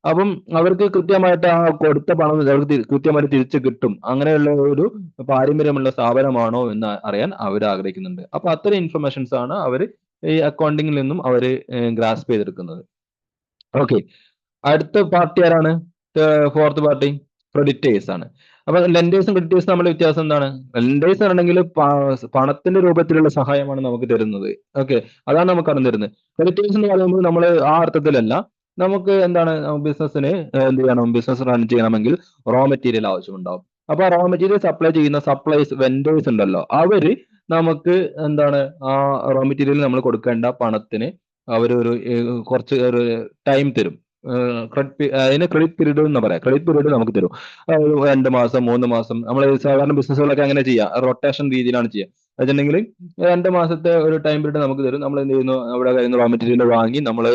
അപ്പം അവർക്ക് കൃത്യമായിട്ട് ആ കൊടുത്ത പണം അവർക്ക് കൃത്യമായിട്ട് തിരിച്ചു കിട്ടും, അങ്ങനെയുള്ള ഒരു പാരമ്പര്യമുള്ള സ്ഥാപനമാണോ എന്ന് അറിയാൻ അവർ ആഗ്രഹിക്കുന്നുണ്ട്. അപ്പൊ അത്തരം ഇൻഫർമേഷൻസ് ആണ് അവർ ഈ അക്കൗണ്ടിങ്ങിൽ നിന്നും അവർ ഗ്രാസ്പ് ചെയ്തെടുക്കുന്നത്. ഓക്കെ, അടുത്ത പാർട്ടി ആരാണ്? ഫോർത്ത് പാർട്ടി ക്രെഡിറ്റേഴ്സ് ആണ്. അപ്പൊ ലെൻഡേഴ്സും ക്രെഡിറ്റേഴ്സും തമ്മിലുള്ള വ്യത്യാസം എന്താണ്? ലെൻഡേഴ്സ് ആണെങ്കിൽ പണത്തിന്റെ രൂപത്തിലുള്ള സഹായമാണ് നമുക്ക് തരുന്നത്. ഓക്കെ, അതാണ് നമുക്ക് അറിഞ്ഞു തരുന്നത്. ക്രെഡിറ്റേഴ്സ് എന്ന് പറയുമ്പോൾ നമ്മൾ ആ അർത്ഥത്തിലല്ല, നമുക്ക് എന്താണ് ബിസിനസ്സിന് എന്ത് ചെയ്യണം, ബിസിനസ് റൺ ചെയ്യണമെങ്കിൽ റോ മെറ്റീരിയൽ ആവശ്യമുണ്ടാവും. അപ്പൊ ആ റോ മെറ്റീരിയൽ സപ്ലൈ ചെയ്യുന്ന വെൻഡേഴ്സ് ഉണ്ടല്ലോ, അവര് നമുക്ക് എന്താണ് ആ റോ മെറ്റീരിയൽ നമ്മൾ കൊടുക്കേണ്ട പണത്തിന് അവരൊരു കുറച്ച് ഒരു ടൈം തരും. അതിന് ക്രെഡിറ്റ് പീരീഡ് എന്ന് പറയാം. ക്രെഡിറ്റ് പീരീഡ് നമുക്ക് തരും. 2 മാസം 3 മാസം. നമ്മൾ സാധാരണ ബിസിനസ്സുകളൊക്കെ അങ്ങനെ ചെയ്യാം, റൊട്ടേഷൻ രീതിയിലാണ് ചെയ്യുക. വെച്ചിട്ടുണ്ടെങ്കിൽ 2 മാസത്തെ ഒരു ടൈം പീരീഡ് നമുക്ക് തരും. നമ്മൾ എന്ത് ചെയ്യുന്നു, അവിടെ കയ്യിൽ റോ മെറ്റീരിയൽ വാങ്ങി നമ്മൾ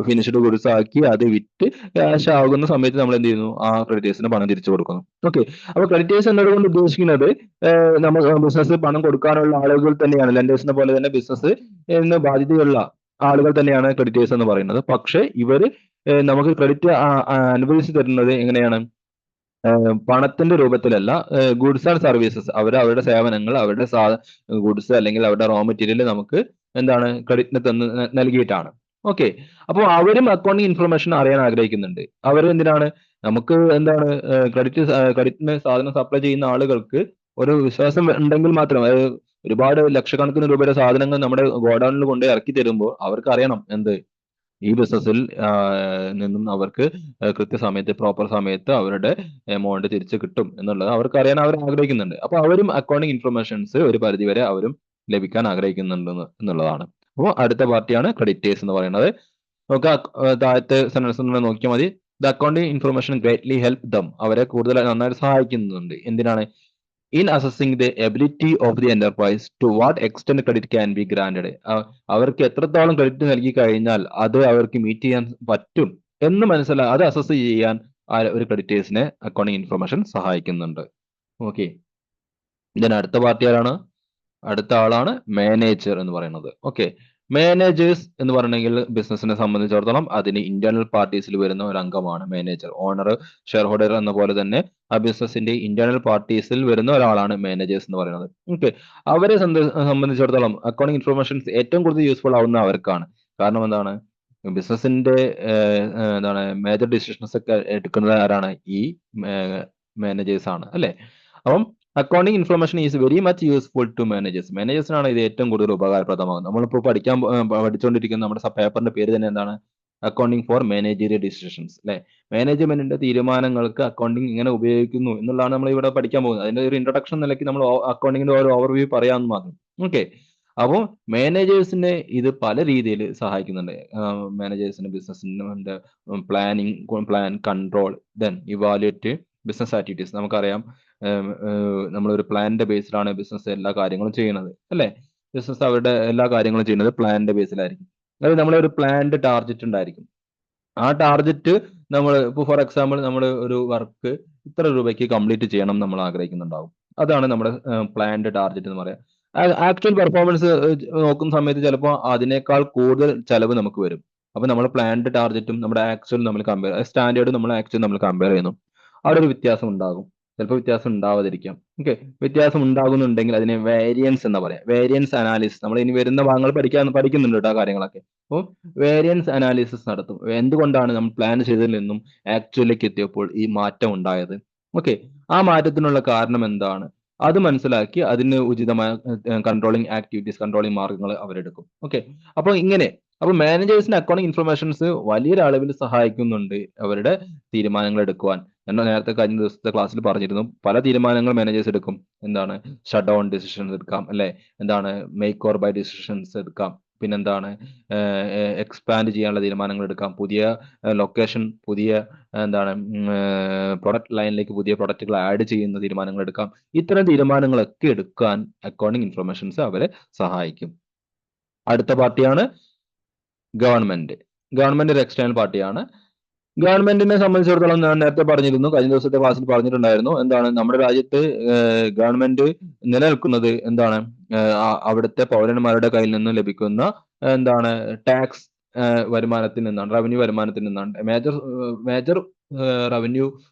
ഫിനിഷ്ഡ് ഗുഡ്സ് ആക്കി അത് വിറ്റ് ക്യാഷ് ആകുന്ന സമയത്ത് നമ്മൾ എന്ത് ചെയ്യുന്നു, ആ ക്രെഡിറ്റേഴ്സിന് പണം തിരിച്ചു കൊടുക്കുന്നു. ഓക്കെ. അപ്പൊ ക്രെഡിറ്റേഴ്സ് എന്നതുകൊണ്ട് ഉദ്ദേശിക്കുന്നത് നമ്മൾ ബിസിനസ് പണം കൊടുക്കാനുള്ള ആളുകൾ തന്നെയാണ്. ലെൻഡേഴ്സിനെ പോലെ തന്നെ ബിസിനസ് എന്ന് ബാധ്യതയുള്ള ആളുകൾ തന്നെയാണ് ക്രെഡിറ്റേഴ്സ് എന്ന് പറയുന്നത്. പക്ഷെ ഇവര് നമുക്ക് ക്രെഡിറ്റ് അനുവദിച്ചു തരുന്നത് എങ്ങനെയാണ്? പണത്തിന്റെ രൂപത്തിലല്ല, ഗുഡ്സ് ആൻഡ് സർവീസസ്, അവരുടെ സേവനങ്ങൾ, അവരുടെ ഗുഡ്സ് അല്ലെങ്കിൽ അവരുടെ റോ മെറ്റീരിയൽ നമുക്ക് എന്താണ് ക്രെഡിറ്റിന് നൽകിയിട്ടാണ്. ഓക്കെ. അപ്പോൾ അവരും അക്കൗണ്ടിങ് ഇൻഫർമേഷൻ അറിയാൻ ആഗ്രഹിക്കുന്നുണ്ട്. അവർ എന്തിനാണ് നമുക്ക് എന്താണ് ക്രെഡിറ്റിന് സാധനം സപ്ലൈ ചെയ്യുന്ന ആളുകൾക്ക് ഒരു വിശ്വാസം ഉണ്ടെങ്കിൽ മാത്രം, ഒരുപാട് ലക്ഷക്കണക്കിന് രൂപയുടെ സാധനങ്ങൾ നമ്മുടെ ഗോഡൌണിൽ കൊണ്ട് ഇറക്കി തരുമ്പോൾ അവർക്ക് അറിയണം എന്ത്, ഈ ബിസിനസ്സിൽ നിന്നും അവർക്ക് കൃത്യസമയത്ത് പ്രോപ്പർ സമയത്ത് അവരുടെ എമൗണ്ട് തിരിച്ചു കിട്ടും എന്നുള്ളത് അവർക്ക് അറിയാൻ അവർ ആഗ്രഹിക്കുന്നുണ്ട്. അപ്പൊ അവരും അക്കൗണ്ടിങ് ഇൻഫർമേഷൻസ് ഒരു പരിധിവരെ അവരും ലഭിക്കാൻ ആഗ്രഹിക്കുന്നുണ്ട് എന്നുള്ളതാണ്. അപ്പോൾ അടുത്ത പാർട്ടിയാണ് ക്രെഡിറ്റേഴ്സ് എന്ന് പറയുന്നത്. നമുക്ക് താഴത്തെ സെന്റൻസ് നോക്കിയാൽ മതി. The accounting information greatly help them, അവരെ കൂടുതൽ നന്നായിട്ട് സഹായിക്കുന്നുണ്ട്. എന്തിനാണ്? In assessing the ability of the enterprise to what extent credit can be granted, അവർക്ക് എത്രത്തോളം ക്രെഡിറ്റ് നൽകി കഴിഞ്ഞാൽ അത് അവർക്ക് മീറ്റ് ചെയ്യാൻ പറ്റും എന്ന് അത് അസസ് ചെയ്യാൻ ഒരു ക്രെഡിറ്റേഴ്സിനെ അക്കൗണ്ടിങ് ഇൻഫർമേഷൻ സഹായിക്കുന്നുണ്ട്. ഓക്കെ. ഇതിന് അടുത്ത പാർട്ടി ആരാണ്? അടുത്ത ആളാണ് മാനേജർ എന്ന് പറയുന്നത്. ഓക്കെ. മാനേജേഴ്സ് എന്ന് പറഞ്ഞെങ്കിൽ ബിസിനസിനെ സംബന്ധിച്ചിടത്തോളം അതിന് ഇന്റേണൽ പാർട്ടീസിൽ വരുന്ന ഒരു അംഗമാണ് മാനേജർ. ഓണർ, ഷെയർ ഹോൾഡർ എന്ന പോലെ തന്നെ ആ ബിസിനസിന്റെ ഇന്റേണൽ പാർട്ടീസിൽ വരുന്ന ഒരാളാണ് മാനേജേഴ്സ് എന്ന് പറയുന്നത്. ഓക്കെ. അവരെ സംബന്ധിച്ചിടത്തോളം അക്കൗണ്ടിങ് ഇൻഫർമേഷൻസ് ഏറ്റവും കൂടുതൽ യൂസ്ഫുൾ ആവുന്ന അവർക്കാണ്. കാരണം എന്താണ്? ബിസിനസിന്റെ എന്താണ് മേജർ ഡിസിഷൻസ് ഒക്കെ എടുക്കുന്നത് ആരാണ്? ഈ മാനേജേഴ്സ് ആണ്, അല്ലെ? അപ്പം accounting information is very much useful to managers. മാനേജേഴ്സിനാണ് ഇത് ഏറ്റവും കൂടുതൽ ഉപകാരപ്രദമാകുന്നത്. നമ്മളിപ്പോൾ പഠിച്ചുകൊണ്ടിരിക്കുന്ന നമ്മുടെ പേപ്പറിന്റെ പേര് തന്നെ എന്താണ്? അക്കൗണ്ടിങ് ഫോർ മാനേജീരിയൽ ഡിസിഷൻസ്, അല്ലെ? മാനേജ്മെന്റിന്റെ തീരുമാനങ്ങൾക്ക് അക്കൗണ്ടിങ് എങ്ങനെ ഉപയോഗിക്കുന്നു എന്നുള്ളതാണ് നമ്മൾ ഇവിടെ പഠിക്കാൻ പോകുന്നത്. അതിന്റെ ഒരു ഇൻട്രൊഡക്ഷൻ നിലയ്ക്ക് നമ്മൾ അക്കൗണ്ടിങ്ങിന്റെ ഒരു ഓവർവ്യൂ പറയാമെന്ന് മാത്രം. ഓക്കെ. അപ്പോൾ മാനേജേഴ്സിനെ ഇത് പല രീതിയിൽ സഹായിക്കുന്നുണ്ട്. മാനേജേഴ്സിന് ബിസിനസിന്റെ plan, control, then evaluate business activities. നമുക്കറിയാം നമ്മളൊരു പ്ലാനിന്റെ ബേസിലാണ് ബിസിനസ് എല്ലാ കാര്യങ്ങളും ചെയ്യുന്നത്, അല്ലെ? ബിസിനസ് അവരുടെ എല്ലാ കാര്യങ്ങളും ചെയ്യുന്നത് പ്ലാനിന്റെ ബേസിലായിരിക്കും. അതായത് നമ്മളൊരു പ്ലാൻഡ് ടാർഗറ്റ് ഉണ്ടായിരിക്കും. ആ ടാർഗറ്റ് നമ്മൾ ഇപ്പോൾ ഫോർ എക്സാമ്പിൾ നമ്മൾ ഒരു വർക്ക് ഇത്ര രൂപയ്ക്ക് കംപ്ലീറ്റ് ചെയ്യണം നമ്മൾ ആഗ്രഹിക്കുന്നുണ്ടാവും. അതാണ് നമ്മുടെ പ്ലാൻഡ് ടാർഗറ്റ് എന്ന് പറയാം. ആക്ച്വൽ പെർഫോമൻസ് നോക്കുന്ന സമയത്ത് ചിലപ്പോൾ അതിനേക്കാൾ കൂടുതൽ ചെലവ് നമുക്ക് വരും. അപ്പൊ നമ്മൾ പ്ലാൻഡ് ടാർഗറ്റും നമ്മുടെ ആക്ച്വൽ നമ്മൾ സ്റ്റാൻഡേർഡും നമ്മൾ ആക്ച്വൽ നമ്മൾ കമ്പയർ ചെയ്യുന്നു. അവിടെ ഒരു വ്യത്യാസം ഉണ്ടാകും, ചിലപ്പോൾ വ്യത്യാസം ഉണ്ടാവാതിരിക്കാം. ഓക്കെ. വ്യത്യാസം ഉണ്ടാകുന്നുണ്ടെങ്കിൽ അതിനെ വേരിയൻസ് എന്ന് പറയാം. വേരിയൻസ് അനാലിസിസ് നമ്മൾ ഇനി വരുന്ന ഭാഗങ്ങൾ പഠിക്കുന്നുണ്ട് കേട്ടോ ആ കാര്യങ്ങളൊക്കെ. അപ്പോൾ വേരിയൻസ് അനാലിസിസ് നടത്തും. എന്തുകൊണ്ടാണ് നമ്മൾ പ്ലാൻ ചെയ്തതിൽ നിന്നും ആക്ച്വലിലേക്ക് എത്തിയപ്പോൾ ഈ മാറ്റം ഉണ്ടായത്? ഓക്കെ. ആ മാറ്റത്തിനുള്ള കാരണം എന്താണ്? അത് മനസ്സിലാക്കി അതിന് ഉചിതമായ കൺട്രോളിങ് ആക്ടിവിറ്റീസ്, കൺട്രോളിങ് മാർഗങ്ങൾ അവരെടുക്കും. ഓക്കെ. അപ്പൊ മാനേജേഴ്സിന് അക്കൗണ്ടിങ് ഇൻഫർമേഷൻസ് വലിയൊരു അളവിൽ സഹായിക്കുന്നുണ്ട് അവരുടെ തീരുമാനങ്ങൾ എടുക്കുവാൻ. ഞാൻ നേരത്തെ കഴിഞ്ഞ ദിവസത്തെ ക്ലാസ്സിൽ പറഞ്ഞിരുന്നു, പല തീരുമാനങ്ങൾ മാനേജേഴ്സ് എടുക്കും. എന്താണ്? ഷട്ട് ഡൗൺ ഡിസിഷൻസ് എടുക്കാം, അല്ലെ? എന്താണ്? മേക്ക് ഓർ ബൈ ഡിസിഷൻസ് എടുക്കാം. പിന്നെന്താണ്? എക്സ്പാൻഡ് ചെയ്യാനുള്ള തീരുമാനങ്ങൾ എടുക്കാം. പുതിയ ലൊക്കേഷൻ, പുതിയ എന്താണ് പ്രൊഡക്റ്റ് ലൈനിലേക്ക് പുതിയ പ്രൊഡക്റ്റുകൾ ആഡ് ചെയ്യുന്ന തീരുമാനങ്ങൾ എടുക്കാം. ഇത്തരം തീരുമാനങ്ങളൊക്കെ എടുക്കാൻ അക്കൗണ്ടിങ് ഇൻഫർമേഷൻസ് അവരെ സഹായിക്കും. അടുത്ത പാർട്ടിയാണ് ഗവൺമെന്റ്. ഗവൺമെന്റ് ഒരു എക്സ്റ്റേണൽ പാർട്ടിയാണ്. ഗവൺമെന്റിനെ സംബന്ധിച്ചിടത്തോളം ഞാൻ നേരത്തെ പറഞ്ഞിരുന്നു, കഴിഞ്ഞ ദിവസത്തെ ക്ലാസ്സിൽ പറഞ്ഞിട്ടുണ്ടായിരുന്നു. എന്താണ്? നമ്മുടെ രാജ്യത്ത് ഗവൺമെന്റ് നിലനിൽക്കുന്നത് എന്താണ്? അവിടുത്തെ പൗരന്മാരുടെ കയ്യിൽ നിന്ന് ലഭിക്കുന്ന എന്താണ് ടാക്സ് വരുമാനത്തിൽ നിന്നാണ്, റവന്യൂ വരുമാനത്തിൽ നിന്നാണ്. മേജർ റവന്യൂ,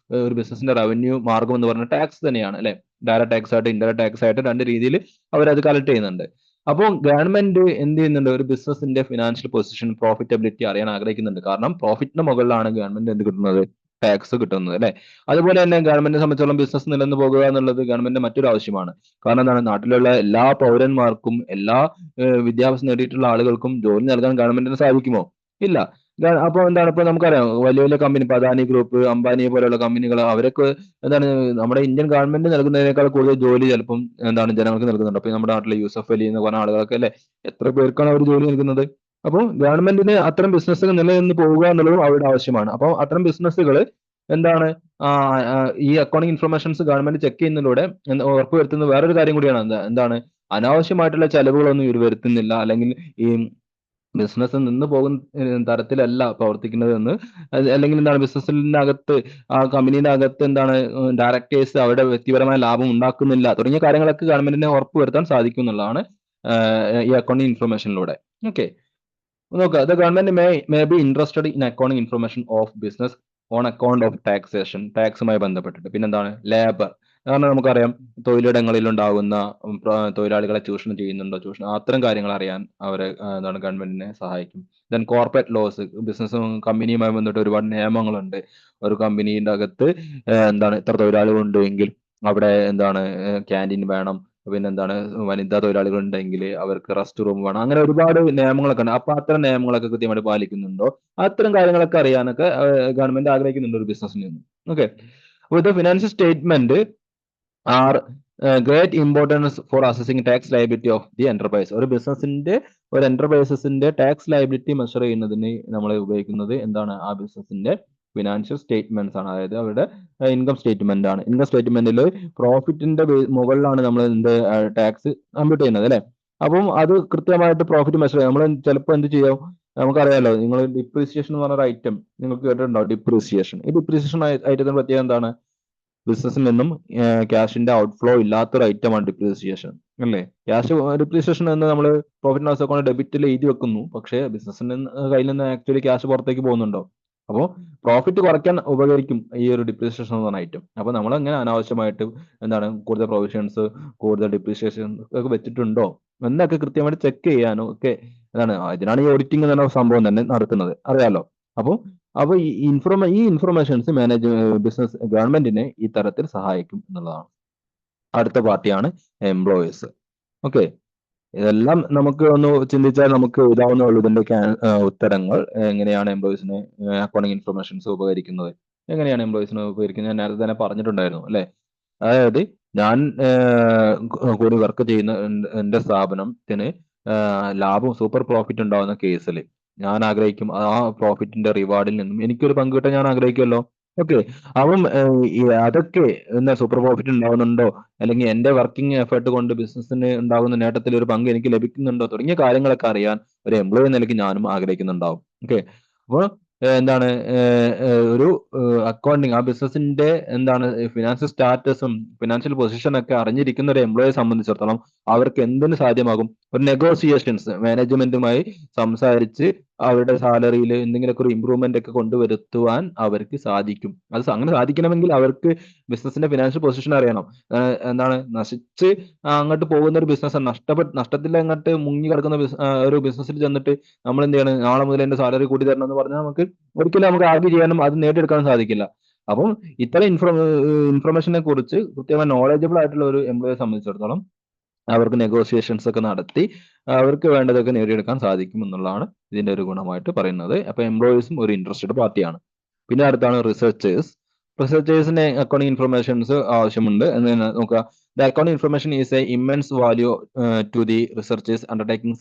ഒരു ബിസിനസിന്റെ റവന്യൂ മാർഗം എന്ന് പറഞ്ഞാൽ ടാക്സ് തന്നെയാണ്, അല്ലെ? ഡയറക്ട് ടാക്സ് ആയിട്ട് ഇൻഡയറക്ട് ടാക്സ് ആയിട്ട് രണ്ട് രീതിയിൽ അവരത് കളക്ട് ചെയ്യുന്നുണ്ട്. അപ്പോൾ ഗവൺമെന്റ് എന്ത് ചെയ്യുന്നുണ്ട്? ഒരു ബിസിനസിന്റെ ഫിനാൻഷ്യൽ പൊസിഷൻ, പ്രോഫിറ്റബിലിറ്റി അറിയാൻ ആഗ്രഹിക്കുന്നുണ്ട്. കാരണം പ്രോഫിറ്റിന്റെ മുകളിലാണ് ഗവൺമെന്റ് എന്ത് കിട്ടുന്നത്? ടാക്സ് കിട്ടുന്നത്, അല്ലെ? അതുപോലെ തന്നെ ഗവൺമെന്റിനെ സംബന്ധിച്ചോളം ബിസിനസ് നിലനിന്ന് പോകുക എന്നുള്ളത് ഗവൺമെന്റിന്റെ മറ്റൊരു ആവശ്യമാണ്. കാരണം എന്താണ്? നാട്ടിലുള്ള എല്ലാ പൗരന്മാർക്കും, എല്ലാ വിദ്യാഭ്യാസം നേടിയിട്ടുള്ള ആളുകൾക്കും ജോലി നൽകാൻ ഗവൺമെന്റിന് സാധിക്കുമോ? ഇല്ല. അപ്പൊ എന്താണ്? ഇപ്പൊ നമുക്കറിയാം, വലിയ വലിയ കമ്പനി, അദാനി ഗ്രൂപ്പ്, അംബാനി പോലെയുള്ള കമ്പനികൾ, അവരൊക്കെ എന്താണ് നമ്മുടെ ഇന്ത്യൻ ഗവൺമെന്റ് നൽകുന്നതിനേക്കാൾ കൂടുതൽ ജോലി ചിലപ്പം എന്താണ് ജനങ്ങൾക്ക് നൽകുന്നുണ്ട്. അപ്പൊ നമ്മുടെ നാട്ടിലെ യൂസഫ് അലി എന്ന് പറഞ്ഞ ആളുകളൊക്കെ, അല്ലെ? എത്ര പേർക്കാണ് അവർ ജോലി നൽകുന്നത്? അപ്പോൾ ഗവൺമെന്റിന് അത്തരം ബിസിനസ്സുകൾ നിലനിന്ന് പോവുക എന്നുള്ളതും അവരുടെ ആവശ്യമാണ്. അപ്പോൾ അത്തരം ബിസിനസ്സുകൾ എന്താണ് ഈ അക്കൗണ്ടിങ് ഇൻഫർമേഷൻസ് ഗവൺമെന്റ് ചെക്ക് ചെയ്യുന്നതിലൂടെ ഉറപ്പുവരുത്തുന്ന വേറൊരു കാര്യം കൂടിയാണ്. എന്താണ്? അനാവശ്യമായിട്ടുള്ള ചെലവുകളൊന്നും ഇവർ വരുത്തുന്നില്ല. അല്ലെങ്കിൽ ഈ ബിസിനസ് നിന്ന് പോകുന്ന തരത്തിലല്ല പ്രവർത്തിക്കുന്നത് എന്ന് അല്ലെങ്കിൽ എന്താണ് ബിസിനസ്സിനകത്ത് ആ കമ്പനീന്റെ അകത്ത് എന്താണ് ഡയറക്ടേഴ്സ് അവരുടെ വ്യക്തിപരമായ ലാഭം ഉണ്ടാക്കുന്നില്ല തുടങ്ങിയ കാര്യങ്ങളൊക്കെ ഗവൺമെന്റിനെ ഉറപ്പുവരുത്താൻ സാധിക്കും എന്നുള്ളതാണ് ഈ അക്കൗണ്ടിങ് ഇൻഫർമേഷനിലൂടെ. ഓക്കെ, നോക്കുക, the government may be interested in accounting information of business on account of taxation, ടാക്സുമായി ബന്ധപ്പെട്ടിട്ട്. പിന്നെന്താണ് ലേബർ, കാരണം നമുക്കറിയാം തൊഴിലിടങ്ങളിൽ ഉണ്ടാകുന്ന തൊഴിലാളികളെ ചൂഷണം ചെയ്യുന്നുണ്ടോ, ചൂഷണം അത്തരം കാര്യങ്ങൾ അറിയാൻ അവരെ എന്താണ് ഗവൺമെന്റിനെ സഹായിക്കും. ദെൻ കോർപ്പറേറ്റ് ലോസ്, ബിസിനസ്സും കമ്പനിയുമായി ബന്ധപ്പെട്ട് ഒരുപാട് നിയമങ്ങളുണ്ട്. ഒരു കമ്പനീന്റെ അകത്ത് എന്താണ് ഇത്ര തൊഴിലാളികൾ ഉണ്ടെങ്കിൽ അവിടെ എന്താണ് ക്യാൻറ്റീൻ വേണം, പിന്നെന്താണ് വനിതാ തൊഴിലാളികൾ ഉണ്ടെങ്കിൽ അവർക്ക് റെസ്റ്റ് റൂം വേണം, അങ്ങനെ ഒരുപാട് നിയമങ്ങളൊക്കെ ഉണ്ട്. അപ്പൊ അത്തരം നിയമങ്ങളൊക്കെ കൃത്യമായിട്ട് പാലിക്കുന്നുണ്ടോ, അത്തരം കാര്യങ്ങളൊക്കെ അറിയാനൊക്കെ ഗവൺമെന്റ് ആഗ്രഹിക്കുന്നുണ്ട് ഒരു ബിസിനസ്സിൽ നിന്ന്. Okay, with the financial statement are great importance for assessing tax liability of the enterprise. ഒരു ബിസിനസിന്റെ ഒരു എന്റർപ്രൈസസിന്റെ ടാക്സ് ലയബിലിറ്റി മെഷർ ചെയ്യുന്നതിന് നമ്മൾ ഉപയോഗിക്കുന്നത് എന്താണ്, ആ ബിസിനസിന്റെ ഫിനാൻഷ്യൽ സ്റ്റേറ്റ്മെന്റ്സ് ആണ്. അതായത് അവരുടെ ഇൻകം സ്റ്റേറ്റ്മെന്റ് ആണ്. ഇൻകം സ്റ്റേറ്റ്മെന്റിൽ പ്രോഫിറ്റിന്റെ മുകളിലാണ് നമ്മൾ എന്ത് ടാക്സ് കമ്പ്യൂട്ട് ചെയ്യുന്നത് അല്ലെ. അപ്പം അത് കൃത്യമായിട്ട് പ്രോഫിറ്റ് മെഷർ ചെയ്യാം. നമ്മൾ ചിലപ്പോൾ എന്ത് ചെയ്യാം, നമുക്കറിയാലോ, നിങ്ങൾ ഡിപ്രീസിയേഷൻ എന്ന് പറഞ്ഞ ഐറ്റം നിങ്ങൾക്ക് കേട്ടിട്ടുണ്ടോ, ഡിപ്രീസിയേഷൻ. ഈ ഡിപ്രീസിയേഷൻ ഐറ്റത്തിന്റെ പ്രത്യേകത എന്താണ്, ബിസിനസ്സിൽ നിന്നും ക്യാഷിന്റെ ഔട്ട്ഫ്ലോ ഇല്ലാത്തൊരു ഐറ്റമാണ് ഡിപ്രീസിയേഷൻ അല്ലേ. ക്യാഷ് ഡിപ്രീസിയേഷൻ എന്ന് നമ്മൾ പ്രോഫിറ്റ് ലോസ് അക്കൗണ്ട് ഡെബിറ്റിൽ എഴുതി വെക്കുന്നു, പക്ഷേ ബിസിനസിന്റെ കയ്യിൽ നിന്ന് ആക്ച്വലി ക്യാഷ് പുറത്തേക്ക് പോകുന്നുണ്ടോ. അപ്പോൾ പ്രോഫിറ്റ് കുറയ്ക്കാൻ ഉപകരിക്കും ഈ ഒരു ഡിപ്രീസിയേഷൻ എന്ന് പറഞ്ഞ ഐറ്റം. അപ്പൊ നമ്മൾ അങ്ങനെ അനാവശ്യമായിട്ട് എന്താണ് കൂടുതൽ പ്രൊവിഷൻസ്, കൂടുതൽ ഡിപ്രീസിയേഷൻ ഒക്കെ വെച്ചിട്ടുണ്ടോ എന്നൊക്കെ കൃത്യമായിട്ട് ചെക്ക് ചെയ്യാനോ ഒക്കെ എന്താണ് ഇതിനാണ് ഈ ഓഡിറ്റിംഗ് എന്ന സംഭവം തന്നെ നടത്തുന്നത്, അറിയാലോ. അപ്പോൾ അപ്പൊ ഈ ഇൻഫർമേഷൻസ് ബിസിനസ് ഗവൺമെന്റിനെ ഈ തരത്തിൽ സഹായിക്കും എന്നുള്ളതാണ്. അടുത്ത പാർട്ടിയാണ് എംപ്ലോയീസ്. ഓക്കെ, ഇതെല്ലാം നമുക്ക് ഒന്ന് ചിന്തിച്ചാൽ നമുക്ക് എഴുതാവുന്നേ ഉള്ളൂ ഇതിന്റെ ഉത്തരങ്ങൾ. എങ്ങനെയാണ് എംപ്ലോയീസിന് അക്കൗണ്ടിങ് ഇൻഫർമേഷൻസ് ഉപകരിക്കുന്നത്, എങ്ങനെയാണ് എംപ്ലോയീസിന് ഉപകരിക്കുന്നത്, ഞാൻ നേരത്തെ തന്നെ പറഞ്ഞിട്ടുണ്ടായിരുന്നു അല്ലെ. അതായത് ഞാൻ കൂടി വർക്ക് ചെയ്യുന്ന എന്റെ സ്ഥാപനത്തിന് ലാഭം സൂപ്പർ പ്രോഫിറ്റ് ഉണ്ടാവുന്ന കേസിൽ ഞാൻ ആഗ്രഹിക്കും ആ പ്രോഫിറ്റിന്റെ റിവാർഡിൽ നിന്നും എനിക്കൊരു പങ്ക് കിട്ടാൻ ഞാൻ ആഗ്രഹിക്കുമല്ലോ. ഓക്കെ, അപ്പം അതൊക്കെ എന്താ സൂപ്പർ പ്രോഫിറ്റ് ഉണ്ടാവുന്നുണ്ടോ, അല്ലെങ്കിൽ എന്റെ വർക്കിംഗ് എഫേർട്ട് കൊണ്ട് ബിസിനസ്സിന് ഉണ്ടാകുന്ന നേട്ടത്തിൽ ഒരു പങ്ക് എനിക്ക് ലഭിക്കുന്നുണ്ടോ തുടങ്ങിയ കാര്യങ്ങളൊക്കെ അറിയാൻ ഒരു എംപ്ലോയി എന്ന നിലയ്ക്ക് ഞാനും ആഗ്രഹിക്കുന്നുണ്ടാവും. ഓക്കെ, അപ്പോൾ എന്താണ് ഒരു അക്കൗണ്ടിങ് ആ ബിസിനസിന്റെ എന്താണ് ഫിനാൻഷ്യൽ സ്റ്റാറ്റസും ഫിനാൻഷ്യൽ പൊസിഷനൊക്കെ അറിഞ്ഞിരിക്കുന്ന ഒരു എംപ്ലോയിയെ സംബന്ധിച്ചിടത്തോളം അവർക്ക് എന്തിനു സാധ്യമാകും, ഒരു നെഗോസിയേഷൻസ് മാനേജ്മെന്റുമായി സംസാരിച്ച് അവരുടെ സാലറിയിൽ എന്തെങ്കിലുമൊക്കെ ഒരു ഇമ്പ്രൂവ്മെന്റ് ഒക്കെ കൊണ്ടുവരുത്തുവാൻ അവർക്ക് സാധിക്കും. അത് അങ്ങനെ സാധിക്കണമെങ്കിൽ അവർക്ക് ബിസിനസിന്റെ ഫിനാൻഷ്യൽ പൊസിഷൻ അറിയണം. എന്താണ് നശിച്ച് അങ്ങോട്ട് പോകുന്ന ഒരു ബിസിനസ്, നഷ്ടത്തിൽ അങ്ങോട്ട് മുങ്ങി കിടക്കുന്ന ഒരു ബിസിനസ്സിൽ ചെന്നിട്ട് നമ്മൾ എന്ത് ചെയ്യണം, നാളെ മുതൽ എന്റെ സാലറി കൂട്ടി തരണം എന്ന് പറഞ്ഞാൽ ഒരിക്കലും നമുക്ക് ആർഗ്യൂ ചെയ്യാനും അത് നേടിയെടുക്കാനും സാധിക്കില്ല. അപ്പം ഇത്തരം ഇൻഫർമേഷനെ കുറിച്ച് കൃത്യമായി നോളജബിൾ ആയിട്ടുള്ള ഒരു എംപ്ലോയെ സംബന്ധിച്ചിടത്തോളം അവർക്ക് നെഗോസിയേഷൻസ് ഒക്കെ നടത്തി അവർക്ക് വേണ്ടതൊക്കെ നേടിയെടുക്കാൻ സാധിക്കും എന്നുള്ളതാണ് ഇതിന്റെ ഒരു ഗുണമായിട്ട് പറയുന്നത്. അപ്പൊ എംപ്ലോയീസും ഒരു ഇൻട്രസ്റ്റഡ് പാർട്ടിയാണ്. പിന്നെ അടുത്താണ് റിസർച്ചേഴ്സ്. റിസർച്ചേഴ്സിന് അക്കൗണ്ടിങ് ഇൻഫർമേഷൻസ് ആവശ്യമുണ്ട് എന്ന് നോക്കുക. The accounting information is a immense value to the researchers undertaking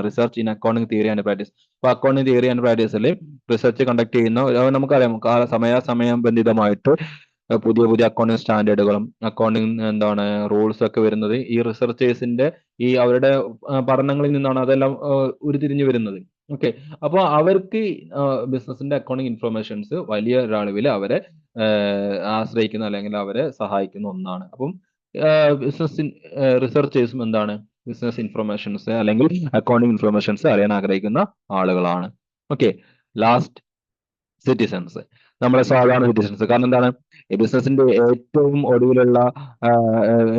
research in accounting theory and practice. അപ്പൊ അക്കൗണ്ടിങ് തിയറി ആൻഡ് പ്രാക്ടീസിൽ റിസർച്ച് കണ്ടക്ട് ചെയ്യുന്ന നമുക്കറിയാം സമയം ബന്ധിതമായിട്ട് പുതിയ പുതിയ അക്കൗണ്ടിങ് സ്റ്റാൻഡേർഡുകളും അക്കൗണ്ടിങ് എന്താണ് റൂൾസ് ഒക്കെ വരുന്നത് ഈ റിസർച്ചേഴ്സിന്റെ ഈ അവരുടെ പഠനങ്ങളിൽ നിന്നാണ് അതെല്ലാം ഉരുത്തിരിഞ്ഞു വരുന്നത്. ഓക്കെ, അപ്പോൾ അവർക്ക് ബിസിനസിന്റെ അക്കൗണ്ടിങ് ഇൻഫർമേഷൻസ് വലിയ ഒരളവിൽ അവരെ ആശ്രയിക്കുന്ന അല്ലെങ്കിൽ അവരെ സഹായിക്കുന്ന ഒന്നാണ്. അപ്പം ബിസിനസ് റിസർച്ചേഴ്സും എന്താണ് ബിസിനസ് ഇൻഫർമേഷൻസ് അല്ലെങ്കിൽ അക്കൗണ്ടിങ് ഇൻഫർമേഷൻസ് അറിയാൻ ആഗ്രഹിക്കുന്ന ആളുകളാണ്. ഓക്കെ, ലാസ്റ്റ് സിറ്റിസൺസ്, നമ്മുടെ സാധാരണ സിറ്റിസൺസ്. കാരണം എന്താണ്, ഈ ബിസിനസിന്റെ ഏറ്റവും ഒടുവിലുള്ള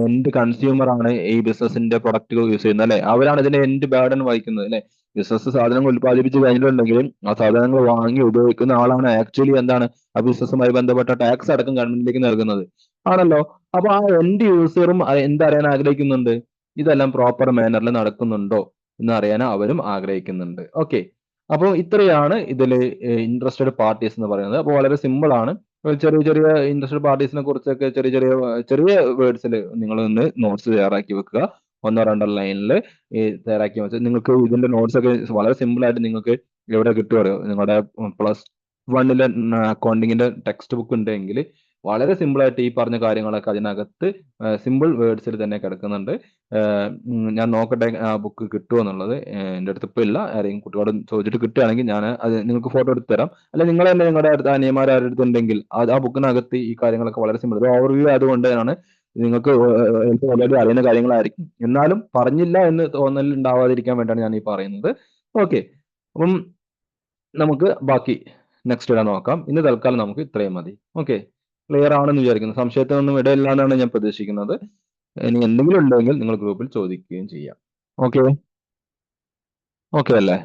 എൻഡ് കൺസ്യൂമർ ആണ് ഈ ബിസിനസിന്റെ പ്രൊഡക്റ്റുകൾ യൂസ് ചെയ്യുന്നത് അല്ലെ. അവരാണ് ഇതിന്റെ എൻഡ് ബേർഡൻ വഹിക്കുന്നത് അല്ലെ. ബിസിനസ് സാധനങ്ങൾ ഉൽപ്പാദിപ്പിച്ച് കഴിഞ്ഞിട്ടുണ്ടെങ്കിലും ആ സാധനങ്ങൾ വാങ്ങി ഉപയോഗിക്കുന്ന ആളാണ് ആക്ച്വലി എന്താണ് ആ ബിസിനസ്സുമായി ബന്ധപ്പെട്ട ടാക്സ് അടക്കം ഗവൺമെന്റിലേക്ക് നൽകുന്നത് ആണല്ലോ. അപ്പൊ ആ എൻഡ് യൂസറും എന്തറിയാൻ ആഗ്രഹിക്കുന്നുണ്ട്, ഇതെല്ലാം പ്രോപ്പർ മാനറിൽ നടക്കുന്നുണ്ടോ എന്ന് അറിയാൻ അവരും ആഗ്രഹിക്കുന്നുണ്ട്. ഓക്കെ, അപ്പോൾ ഇത്രയാണ് ഇതിൽ ഇൻട്രസ്റ്റഡ് പാർട്ടീസ് എന്ന് പറയുന്നത്. അപ്പോൾ വളരെ സിമ്പിൾ ആണ്. ചെറിയ ചെറിയ ഇൻട്രസ്റ്റഡ് പാർട്ടീസിനെ കുറിച്ചൊക്കെ ചെറിയ ചെറിയ ചെറിയ വേർഡ്സിൽ നിങ്ങൾ ഒന്ന് നോട്ട്സ് തയ്യാറാക്കി വെക്കുക. ഒന്നോ രണ്ടോ ലൈനിൽ തയ്യാറാക്കി വെച്ചാൽ നിങ്ങൾക്ക് ഇതിന്റെ നോട്ട്സ് ഒക്കെ വളരെ സിമ്പിൾ ആയിട്ട് നിങ്ങൾക്ക് എവിടെ കിട്ടുമോ, നിങ്ങളുടെ +1 അക്കൗണ്ടിങ്ങിന്റെ ടെക്സ്റ്റ് ബുക്ക് ഉണ്ടെങ്കിൽ വളരെ സിമ്പിൾ ആയിട്ട് ഈ പറഞ്ഞ കാര്യങ്ങളൊക്കെ അതിനകത്ത് സിമ്പിൾ വേർഡ്സിൽ തന്നെ കിടക്കുന്നുണ്ട്. ഞാൻ നോക്കട്ടെ ആ ബുക്ക് കിട്ടുമോ എന്നുള്ളത്. എൻ്റെ അടുത്ത് ഇപ്പൊ ഇല്ല. ആരെങ്കിലും കുട്ടികളോട് ചോദിച്ചിട്ട് കിട്ടുകയാണെങ്കിൽ ഞാൻ അത് നിങ്ങൾക്ക് ഫോട്ടോ എടുത്ത് തരാം. അല്ലെ നിങ്ങൾ തന്നെ നിങ്ങളുടെ അടുത്ത് അനിയന്മാർ ആരുടെ അടുത്ത് ഉണ്ടെങ്കിൽ ആ ബുക്കിനകത്ത് ഈ കാര്യങ്ങളൊക്കെ വളരെ സിമ്പിൾ, ഒരു ഓവർവ്യൂ ആയതുകൊണ്ടാണ് നിങ്ങൾക്ക് എനിക്ക് ഓൾറെഡി അറിയുന്ന കാര്യങ്ങളായിരിക്കും. എന്നാലും പറഞ്ഞില്ല എന്ന് തോന്നൽ ഉണ്ടാവാതിരിക്കാൻ വേണ്ടിയാണ് ഞാൻ ഈ പറയുന്നത്. ഓക്കെ, അപ്പം നമുക്ക് ബാക്കി നെക്സ്റ്റ് ഇടാൻ നോക്കാം. ഇന്ന് തൽക്കാലം നമുക്ക് ഇത്രയും മതി. ഓക്കെ, ക്ലിയർ ആണെന്ന് വിചാരിക്കുന്നു. സംശയത്തിനൊന്നും ഇടയില്ല എന്നാണ് ഞാൻ പ്രതീക്ഷിക്കുന്നത്. ഇനി എന്തെങ്കിലും ഉണ്ടെങ്കിൽ നിങ്ങൾ ഗ്രൂപ്പിൽ ചോദിക്കുകയും ചെയ്യാം. ഓക്കെ, ഓക്കെ അല്ലേ?